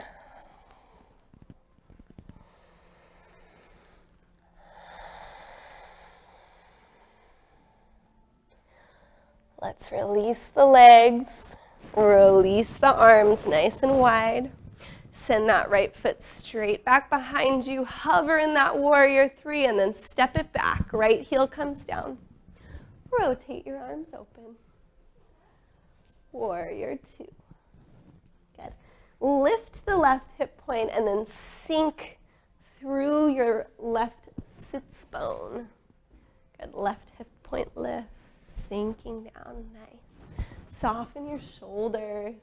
Let's release the legs, release the arms nice and wide. Send that right foot straight back behind you. Hover in that warrior three and then step it back. Right heel comes down. Rotate your arms open. Warrior two. Good. Lift the left hip point and then sink through your left sits bone. Good. Left hip point lift. Sinking down, nice. Soften your shoulders,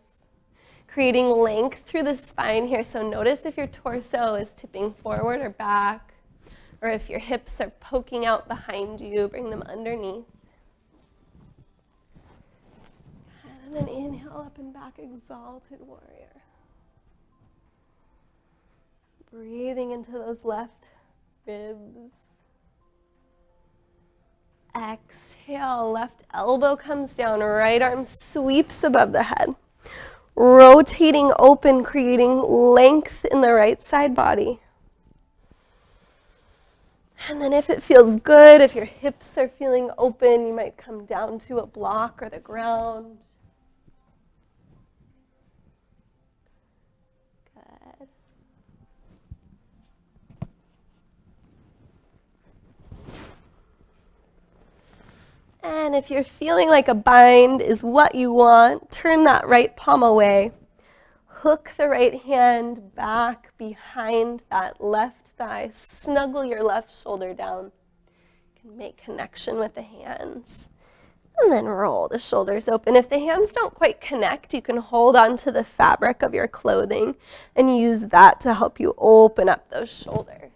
creating length through the spine here. So notice if your torso is tipping forward or back, or if your hips are poking out behind you, bring them underneath. And then inhale up and back, exalted warrior. Breathing into those left ribs. Exhale, left elbow comes down, right arm sweeps above the head. Rotating open, creating length in the right side body. And then if it feels good, if your hips are feeling open, you might come down to a block or the ground. Good. And if you're feeling like a bind is what you want, turn that right palm away. Hook the right hand back behind that left thigh. Snuggle your left shoulder down. You can make connection with the hands. And then roll the shoulders open. If the hands don't quite connect, you can hold onto the fabric of your clothing and use that to help you open up those shoulders.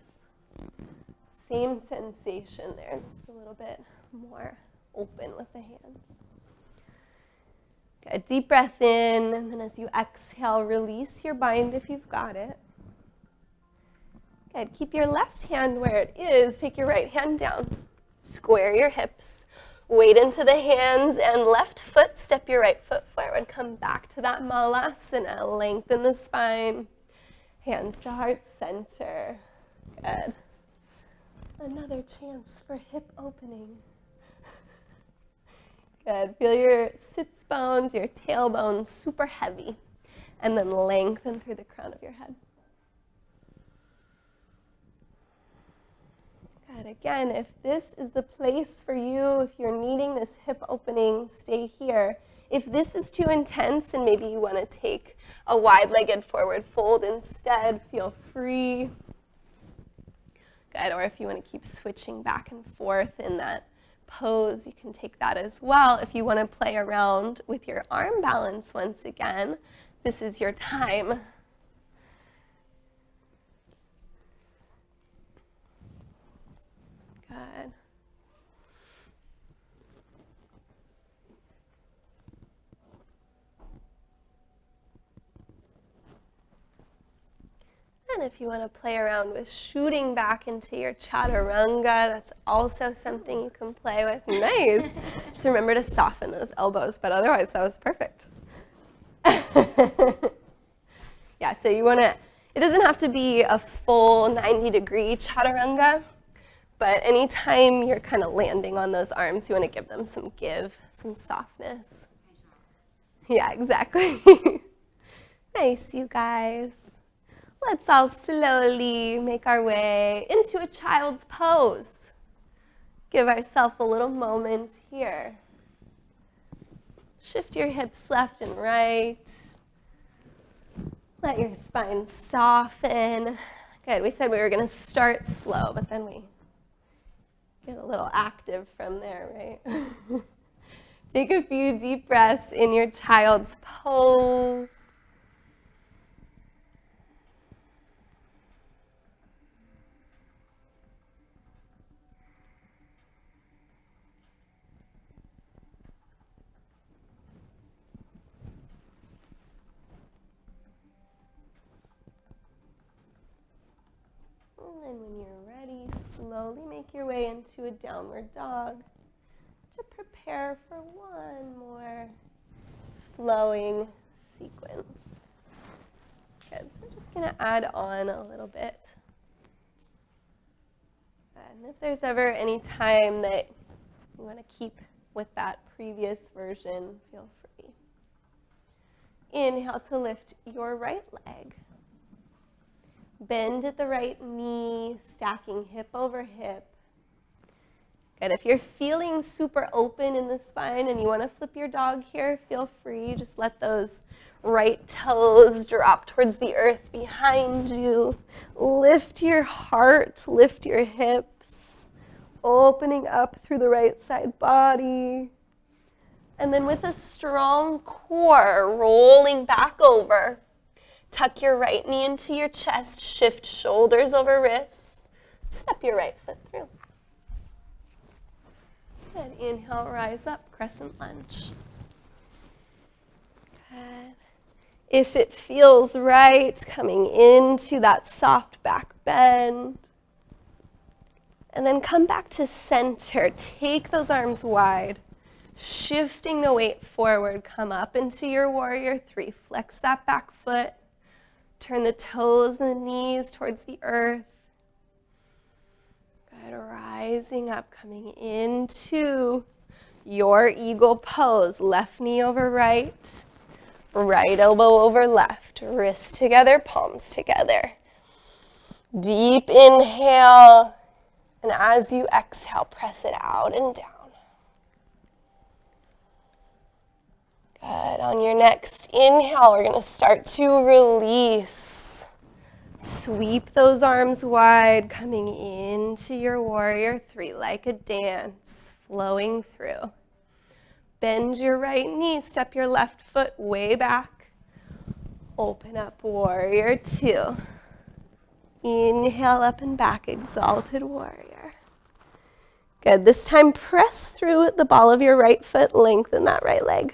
Same sensation there, just a little bit more open with the hands. Good, deep breath in, and then as you exhale, release your bind if you've got it. Good, keep your left hand where it is, take your right hand down. Square your hips, weight into the hands, and left foot, step your right foot forward. Come back to that malasana, lengthen the spine. Hands to heart center. Good. Another chance for hip opening. Good. Feel your sits bones, your tailbone super heavy, and then lengthen through the crown of your head. Good. Again, if this is the place for you, if you're needing this hip opening, stay here. If this is too intense and maybe you want to take a wide-legged forward fold instead, feel free. Good. Or if you want to keep switching back and forth in that pose, you can take that as well. If you want to play around with your arm balance once again, this is your time. Good. And if you want to play around with shooting back into your chaturanga, that's also something you can play with. Nice. Just remember to soften those elbows, but otherwise that was perfect. Yeah, so you want to, it doesn't have to be a full 90-degree chaturanga, but anytime you're kind of landing on those arms, you want to give them some give, some softness. Yeah, exactly. Nice, you guys. Let's all slowly make our way into a child's pose. Give ourselves a little moment here. Shift your hips left and right. Let your spine soften. Good, we said we were going to start slow, but then we get a little active from there, right? Take a few deep breaths in your child's pose. And then when you're ready, slowly make your way into a downward dog to prepare for one more flowing sequence. Good, so I'm just going to add on a little bit. And if there's ever any time that you want to keep with that previous version, feel free. Inhale to lift your right leg. Bend at the right knee, stacking hip over hip. Good. If you're feeling super open in the spine and you want to flip your dog here, feel free. Just let those right toes drop towards the earth behind you. Lift your heart, lift your hips, opening up through the right side body. And then with a strong core, rolling back over. Tuck your right knee into your chest, shift shoulders over wrists, step your right foot through. Good. Inhale, rise up, crescent lunge. Good. If it feels right, coming into that soft back bend. And then come back to center. Take those arms wide. Shifting the weight forward. Come up into your warrior three. Flex that back foot. Turn the toes and the knees towards the earth. Good. Rising up, coming into your eagle pose. Left knee over right. Right elbow over left. Wrists together, palms together. Deep inhale. And as you exhale, press it out and down. Good. On your next inhale, we're going to start to release. Sweep those arms wide, coming into your warrior three like a dance, flowing through. Bend your right knee, step your left foot way back. Open up, warrior two. Inhale up and back, exalted warrior. Good. This time, press through the ball of your right foot, lengthen that right leg.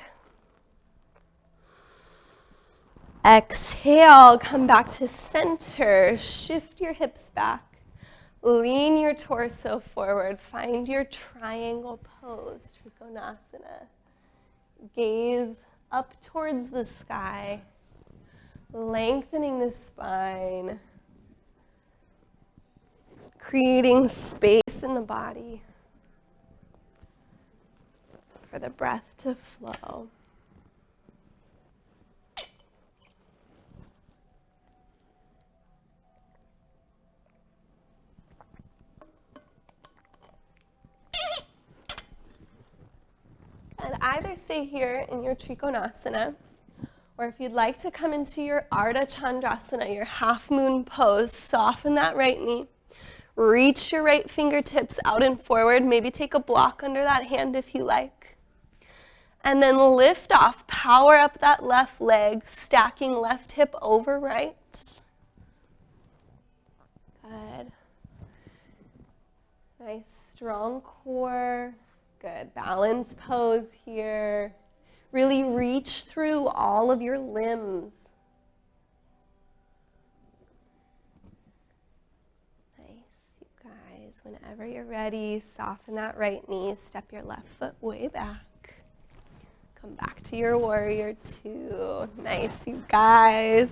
Exhale, come back to center. Shift your hips back. Lean your torso forward. Find your triangle pose, Trikonasana. Gaze up towards the sky, lengthening the spine, creating space in the body for the breath to flow. And either stay here in your Trikonasana, or if you'd like to come into your Ardha Chandrasana, your half moon pose, soften that right knee. Reach your right fingertips out and forward. Maybe take a block under that hand if you like. And then lift off. Power up that left leg, stacking left hip over right. Good. Nice strong core. Good. Balance pose here. Really reach through all of your limbs. Nice, you guys. Whenever you're ready, soften that right knee. Step your left foot way back. Come back to your warrior two. Nice, you guys.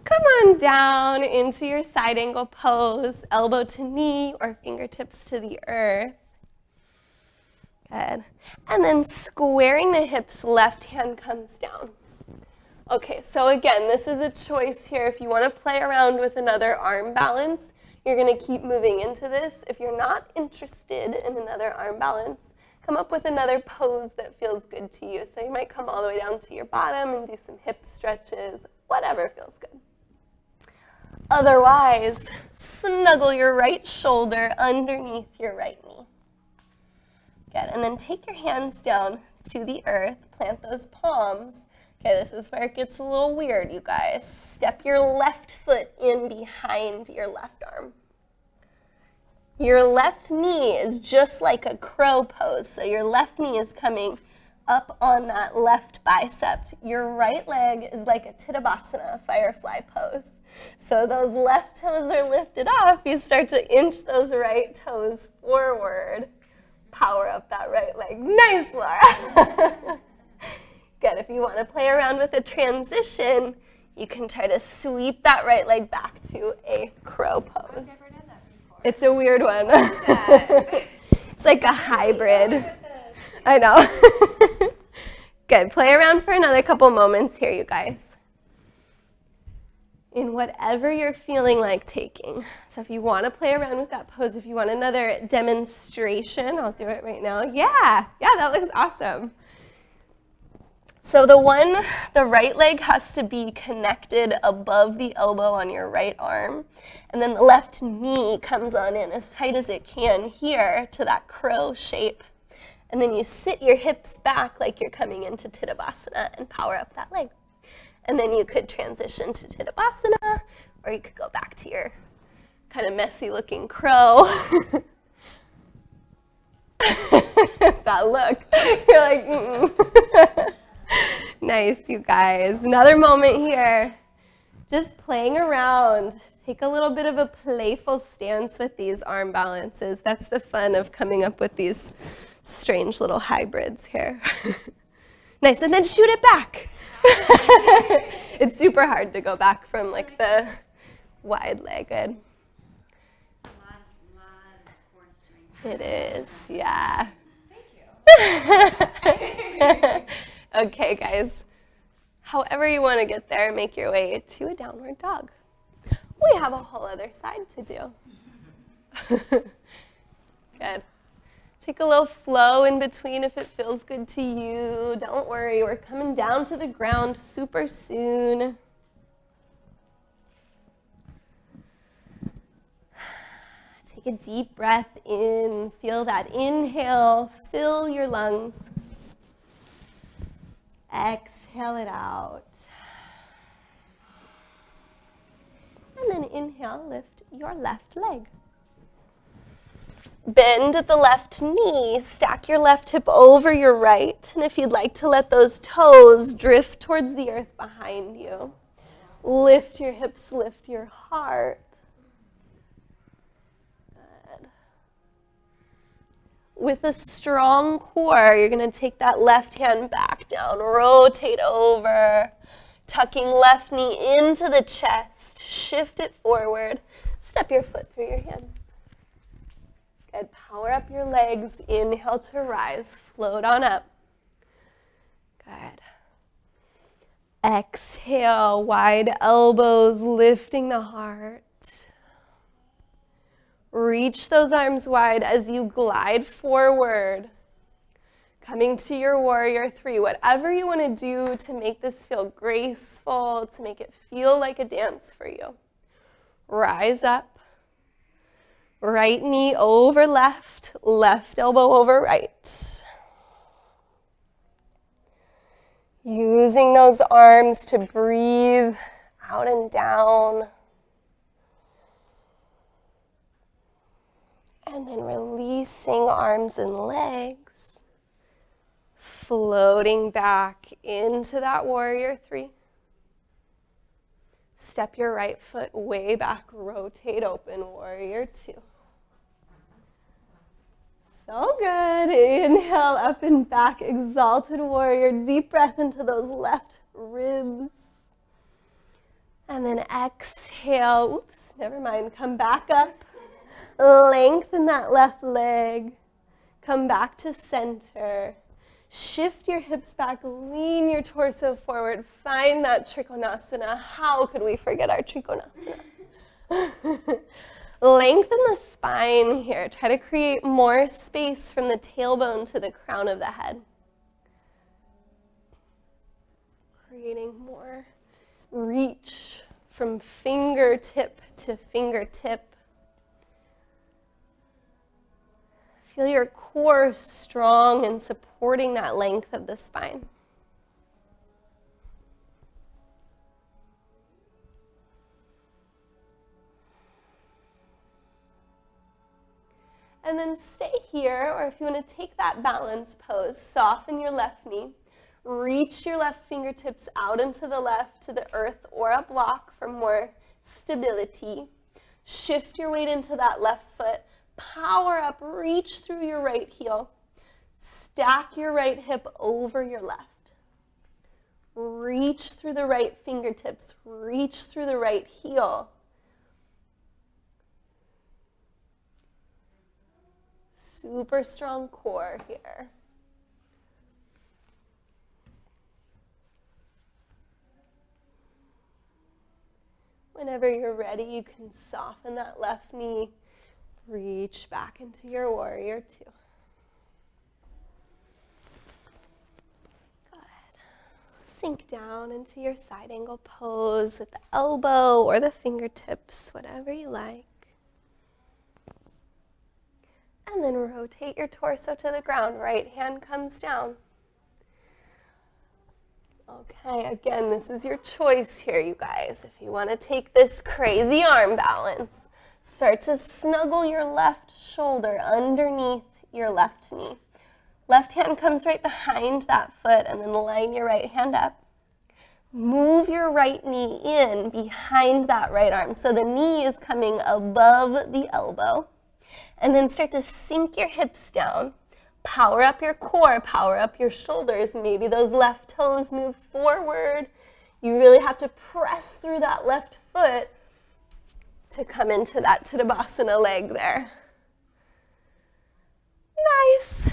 Come on down into your side angle pose. Elbow to knee or fingertips to the earth. Good. And then squaring the hips, left hand comes down. Okay, so again, this is a choice here. If you want to play around with another arm balance, you're going to keep moving into this. If you're not interested in another arm balance, come up with another pose that feels good to you. So you might come all the way down to your bottom and do some hip stretches, whatever feels good. Otherwise, snuggle your right shoulder underneath your right knee. Good, and then take your hands down to the earth, plant those palms. Okay, this is where it gets a little weird, you guys. Step your left foot in behind your left arm. Your left knee is just like a crow pose, so your left knee is coming up on that left bicep. Your right leg is like a Tadasana, firefly pose. So those left toes are lifted off. You start to inch those right toes forward. Power up that right leg. Nice, Laura. Good. If you want to play around with a transition, you can try to sweep that right leg back to a crow pose. I've never done that before. It's a weird one. It's like a hybrid. I know. Good. Play around for another couple moments here, you guys. In whatever you're feeling like taking. So if you want to play around with that pose, if you want another demonstration, I'll do it right now. Yeah, that looks awesome. So the right leg has to be connected above the elbow on your right arm, and then the left knee comes on in as tight as it can here to that crow shape. And then you sit your hips back like you're coming into Tadasana and power up that leg. And then you could transition to Tadasana, or you could go back to your kind of messy looking crow. That look, you're like, mm-mm. Nice, you guys. Another moment here. Just playing around, Take a little bit of a playful stance with these arm balances. That's the fun of coming up with these strange little hybrids here. Nice, and then shoot it back. It's super hard to go back from like the wide-legged. It's a lot of core strength. It is, yeah. Thank you. Okay, guys. However you want to get there, make your way to a downward dog. We have a whole other side to do. Good. Take a little flow in between if it feels good to you. Don't worry, we're coming down to the ground super soon. Take a deep breath in. Feel that inhale. Fill your lungs. Exhale it out. And then inhale, lift your left leg. Bend at the left knee, stack your left hip over your right, and if you'd like to let those toes drift towards the earth behind you, lift your hips, lift your heart. Good. With a strong core, you're going to take that left hand back down, rotate over, tucking left knee into the chest, shift it forward, step your foot through your hands. Good, power up your legs, inhale to rise, float on up. Good. Exhale, wide elbows, lifting the heart. Reach those arms wide as you glide forward. Coming to your warrior three, whatever you want to do to make this feel graceful, to make it feel like a dance for you. Rise up, right knee over left, left elbow over right. Using those arms to breathe out and down. And then releasing arms and legs. Floating back into that warrior three. Step your right foot way back, rotate open, warrior two. So good. Inhale up and back, exalted warrior. Deep breath into those left ribs. And then exhale. Oops, never mind. Come back up. Lengthen that left leg. Come back to center. Shift your hips back, lean your torso forward, find that Trikonasana. How could we forget our Trikonasana? Lengthen the spine here. Try to create more space from the tailbone to the crown of the head. Creating more reach from fingertip to fingertip. Feel your core strong and supporting that length of the spine. And then stay here, or if you want to take that balance pose, soften your left knee. Reach your left fingertips out into the left to the earth or a block for more stability. Shift your weight into that left foot. Power up, reach through your right heel. Stack your right hip over your left. Reach through the right fingertips. Reach through the right heel. Super strong core here. Whenever you're ready, you can soften that left knee. Reach back into your warrior two. Good. Sink down into your side angle pose with the elbow or the fingertips, whatever you like. And then rotate your torso to the ground. Right hand comes down. Okay, again, this is your choice here, you guys. If you want to take this crazy arm balance, start to snuggle your left shoulder underneath your left knee. Left hand comes right behind that foot, and then line your right hand up. Move your right knee in behind that right arm. So the knee is coming above the elbow. And then start to sink your hips down. Power up your core, power up your shoulders. Maybe those left toes move forward. You really have to press through that left foot to come into that Tadasana leg there. Nice.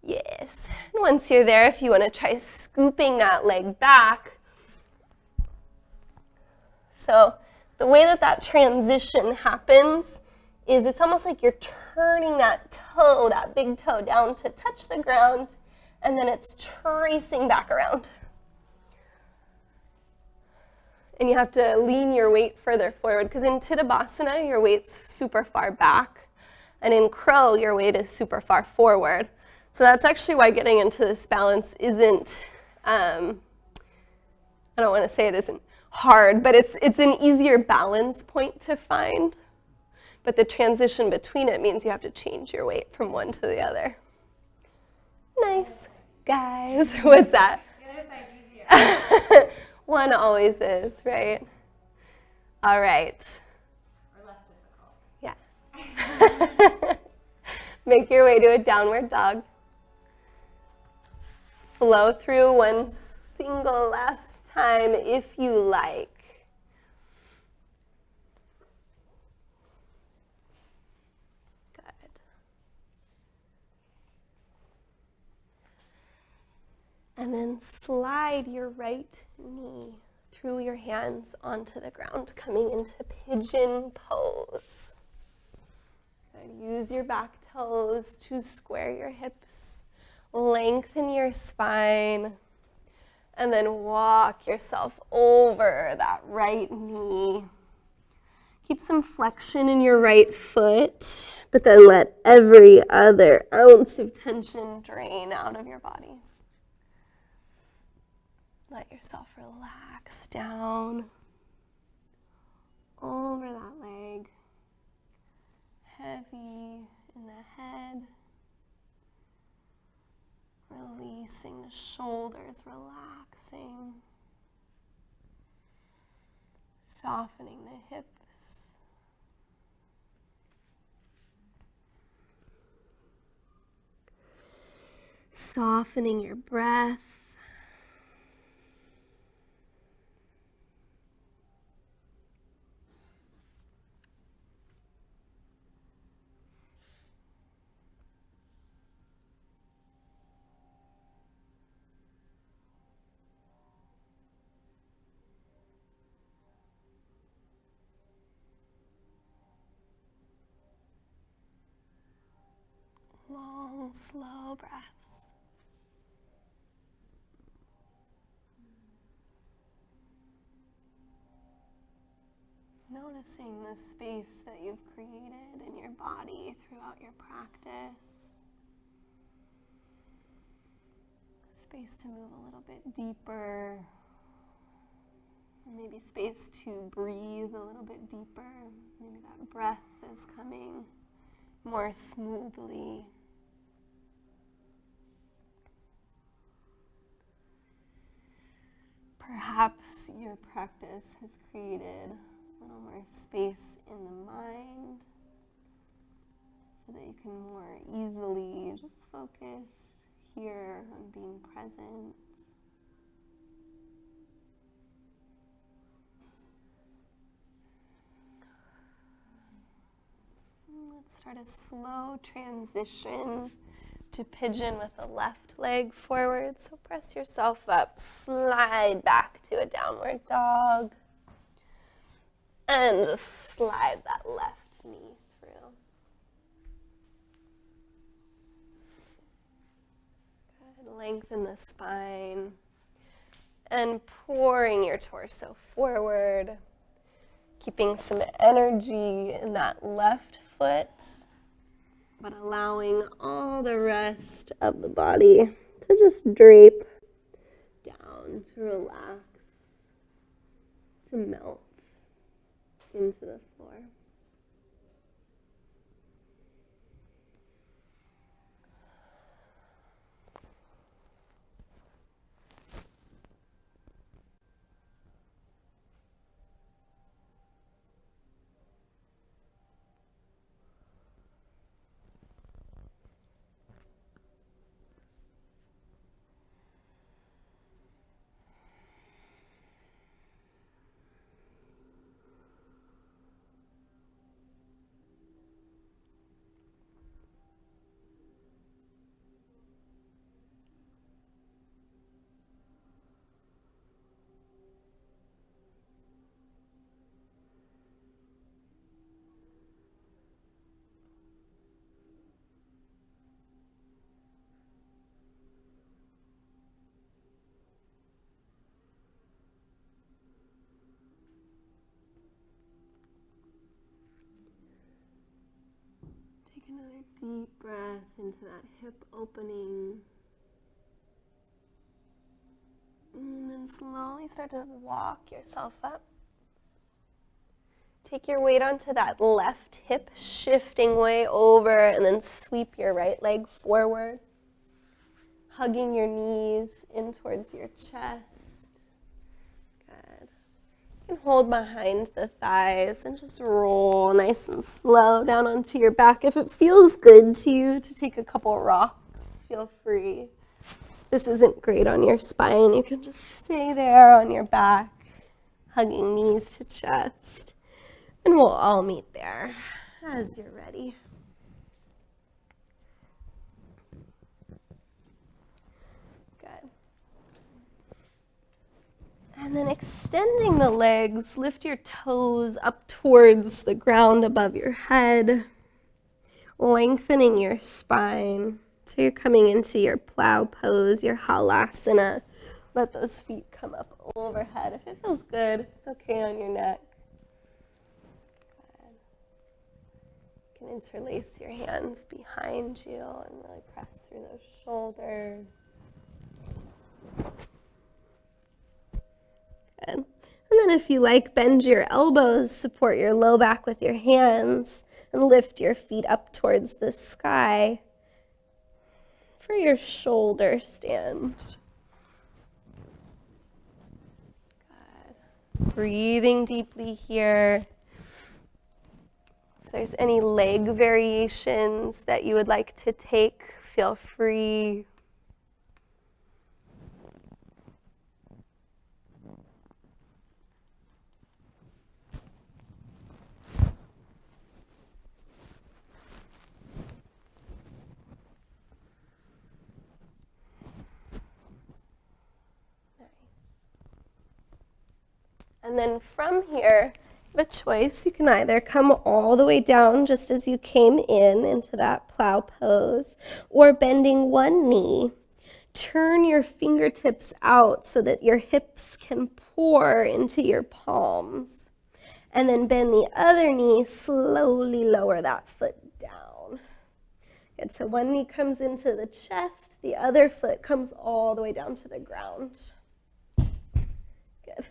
Yes. And once you're there, if you want to try scooping that leg back. So the way that transition happens is it's almost like you're turning that toe, that big toe, down to touch the ground, and then it's tracing back around. And you have to lean your weight further forward, because in Tadasana, your weight's super far back, and in Crow, your weight is super far forward. So that's actually why getting into this balance isn't, I don't want to say it isn't hard, but it's an easier balance point to find. But the transition between it means you have to change your weight from one to the other. Nice, guys. What's that? The other side's easier. One always is, right? All right. Or less difficult. Yes. Make your way to a downward dog. Flow through one single last time if you like. Good. And then slide your right knee through your hands onto the ground, coming into pigeon pose. And use your back toes to square your hips, lengthen your spine, and then walk yourself over that right knee. Keep some flexion in your right foot, but then let every other ounce of tension drain out of your body. Let yourself relax down over that leg. Heavy in the head. Releasing the shoulders, relaxing. Softening the hips. Softening your breath. Long, slow breaths. Noticing the space that you've created in your body throughout your practice. Space to move a little bit deeper. Maybe space to breathe a little bit deeper. Maybe that breath is coming more smoothly. Perhaps your practice has created a little more space in the mind so that you can more easily just focus here on being present. Let's start a slow transition to pigeon with the left leg forward. So press yourself up, slide back to a downward dog, and just slide that left knee through. Good. Lengthen the spine and pouring your torso forward, keeping some energy in that left foot, but allowing all the rest of the body to just drape down, to relax, to melt into the floor. deep breath into that hip opening. And then slowly start to walk yourself up. Take your weight onto that left hip, shifting way over, and then sweep your right leg forward, hugging your knees in towards your chest. Good. You can hold behind the thighs and just roll nice and slow down onto your back. If it feels good to you to take a couple rocks, feel free. This isn't great on your spine. You can just stay there on your back, hugging knees to chest. And we'll all meet there as you're ready. Good. And then extending the legs, lift your toes up towards the ground above your head, lengthening your spine. So you're coming into your plow pose, your halasana. Let those feet come up overhead. If it feels good, it's okay on your neck. Good. You can interlace your hands behind you and really press through those shoulders. Good. And then if you like, bend your elbows, support your low back with your hands, and lift your feet up towards the sky for your shoulder stand. Good. Breathing deeply here. If there's any leg variations that you would like to take, feel free. And then from here, you have a choice. You can either come all the way down just as you came in into that plow pose, or bending one knee, turn your fingertips out so that your hips can pour into your palms. And then bend the other knee, slowly lower that foot down. Good, so one knee comes into the chest, the other foot comes all the way down to the ground. Good.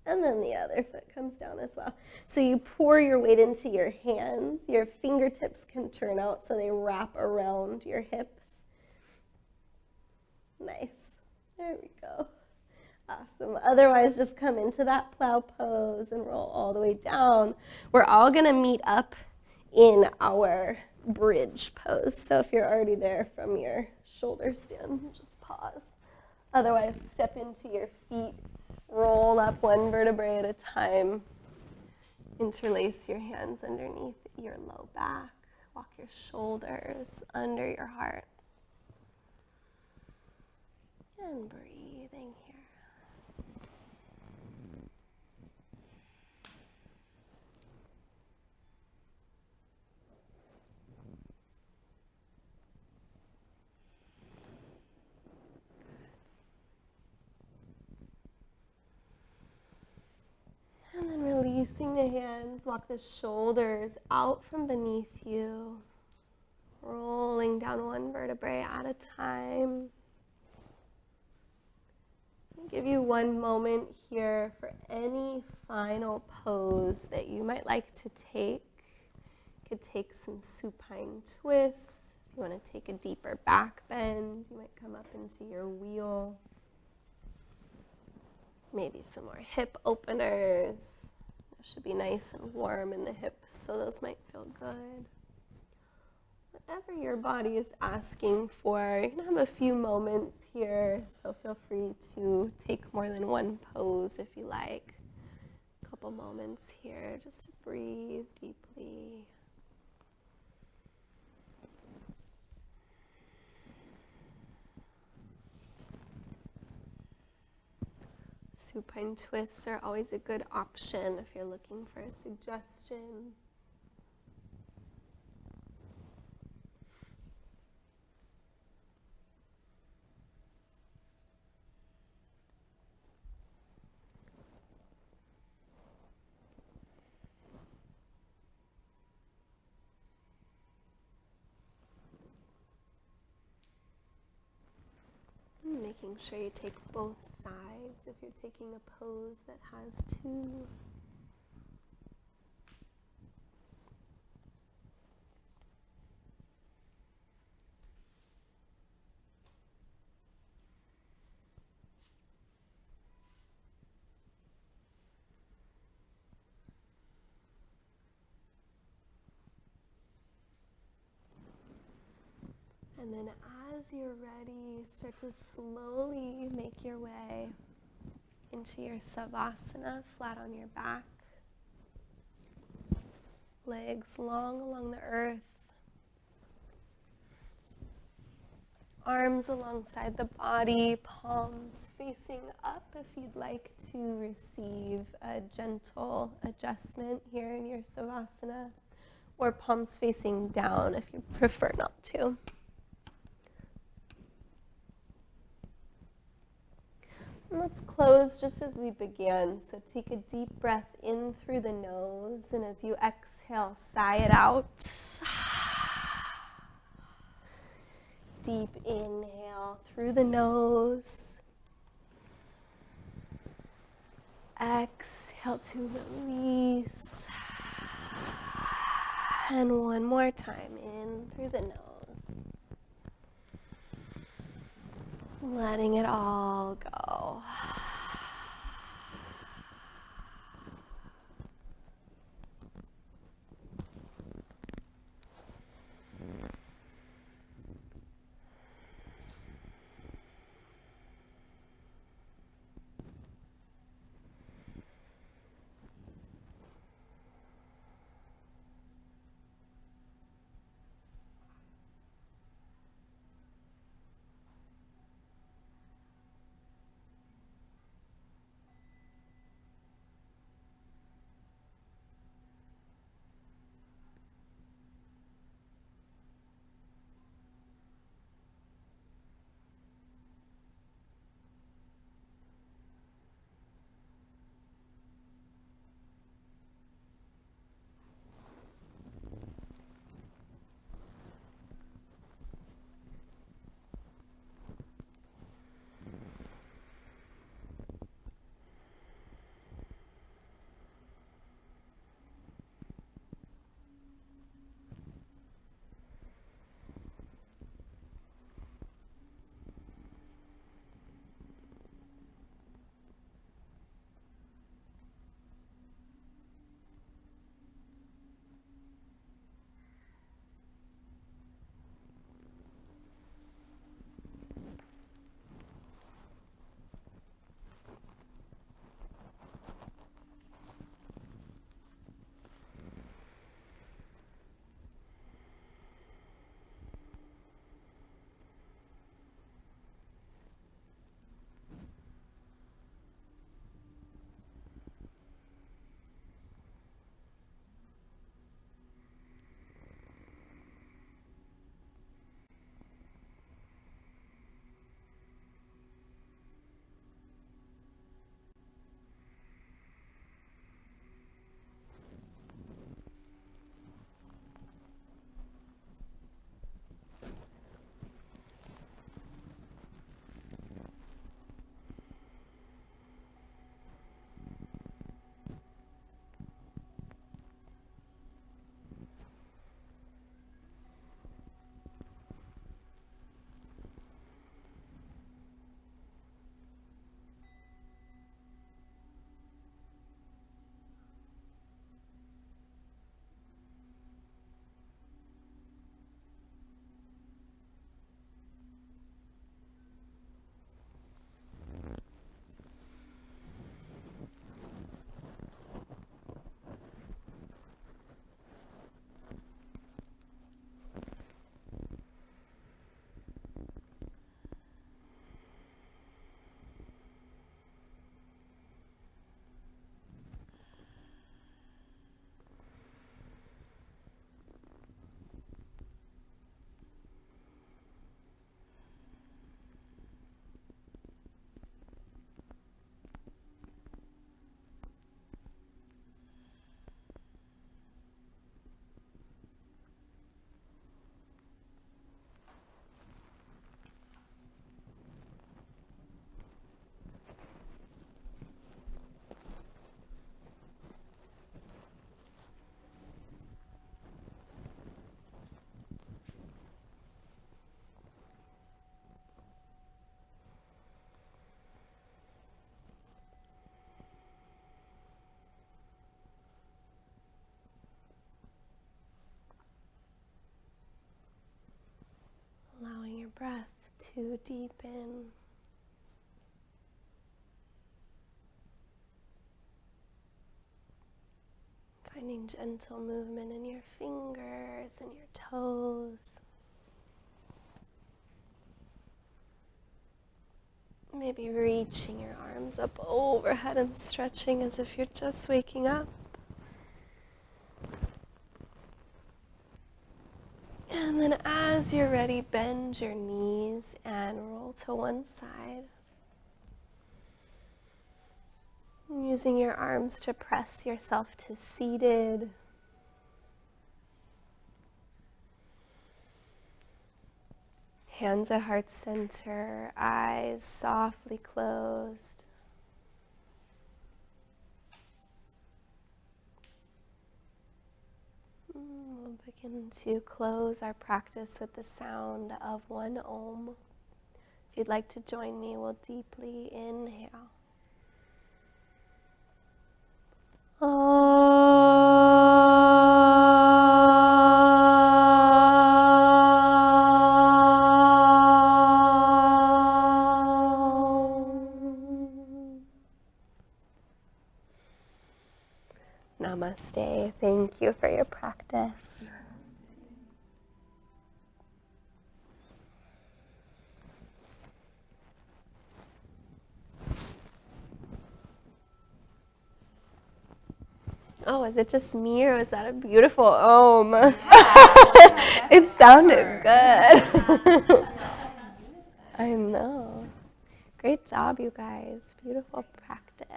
And then the other foot comes down as well. So you pour your weight into your hands. Your fingertips can turn out so they wrap around your hips. Nice. There we go. Awesome. Otherwise, just come into that plow pose and roll all the way down. We're all going to meet up in our bridge pose. So if you're already there from your shoulder stand, just pause. Otherwise, step into your feet. Roll up one vertebrae at a time. Interlace your hands underneath your low back. Walk your shoulders under your heart. And breathing here. And then releasing the hands, walk the shoulders out from beneath you, rolling down one vertebrae at a time. I'll give you one moment here for any final pose that you might like to take. You could take some supine twists. If you want to take a deeper back bend, you might come up into your wheel. Maybe some more hip openers. It should be nice and warm in the hips, so those might feel good. Whatever your body is asking for, you can have a few moments here, so feel free to take more than one pose if you like. A couple moments here just to breathe deeply. Supine twists are always a good option if you're looking for a suggestion. making sure you take both sides if you're taking a pose that has two. And then as you're ready, start to slowly make your way into your Savasana, flat on your back. Legs long along the earth. Arms alongside the body, palms facing up if you'd like to receive a gentle adjustment here in your Savasana, or palms facing down if you prefer not to. And let's close just as we began. So take a deep breath in through the nose, and as you exhale, sigh it out. Deep inhale through the nose. Exhale to release. And one more time, in through the nose. Letting it all go. breath to deepen. Finding gentle movement in your fingers and your toes. Maybe reaching your arms up overhead and stretching as if you're just waking up. And then as you're ready, bend your knees and roll to one side. Using your arms to press yourself to seated. Hands at heart center, eyes softly closed. We'll begin to close our practice with the sound of one Om. If you'd like to join me, we'll deeply inhale. Namaste. Thank you for your practice. Oh, is it just me or was that a beautiful Om? Yeah, it sounded good. I know. Great job, you guys. Beautiful practice.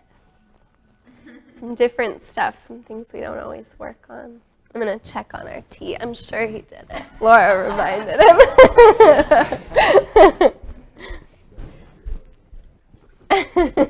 Some different stuff, some things we don't always work on. I'm going to check on our tea. I'm sure he did it. Laura reminded him.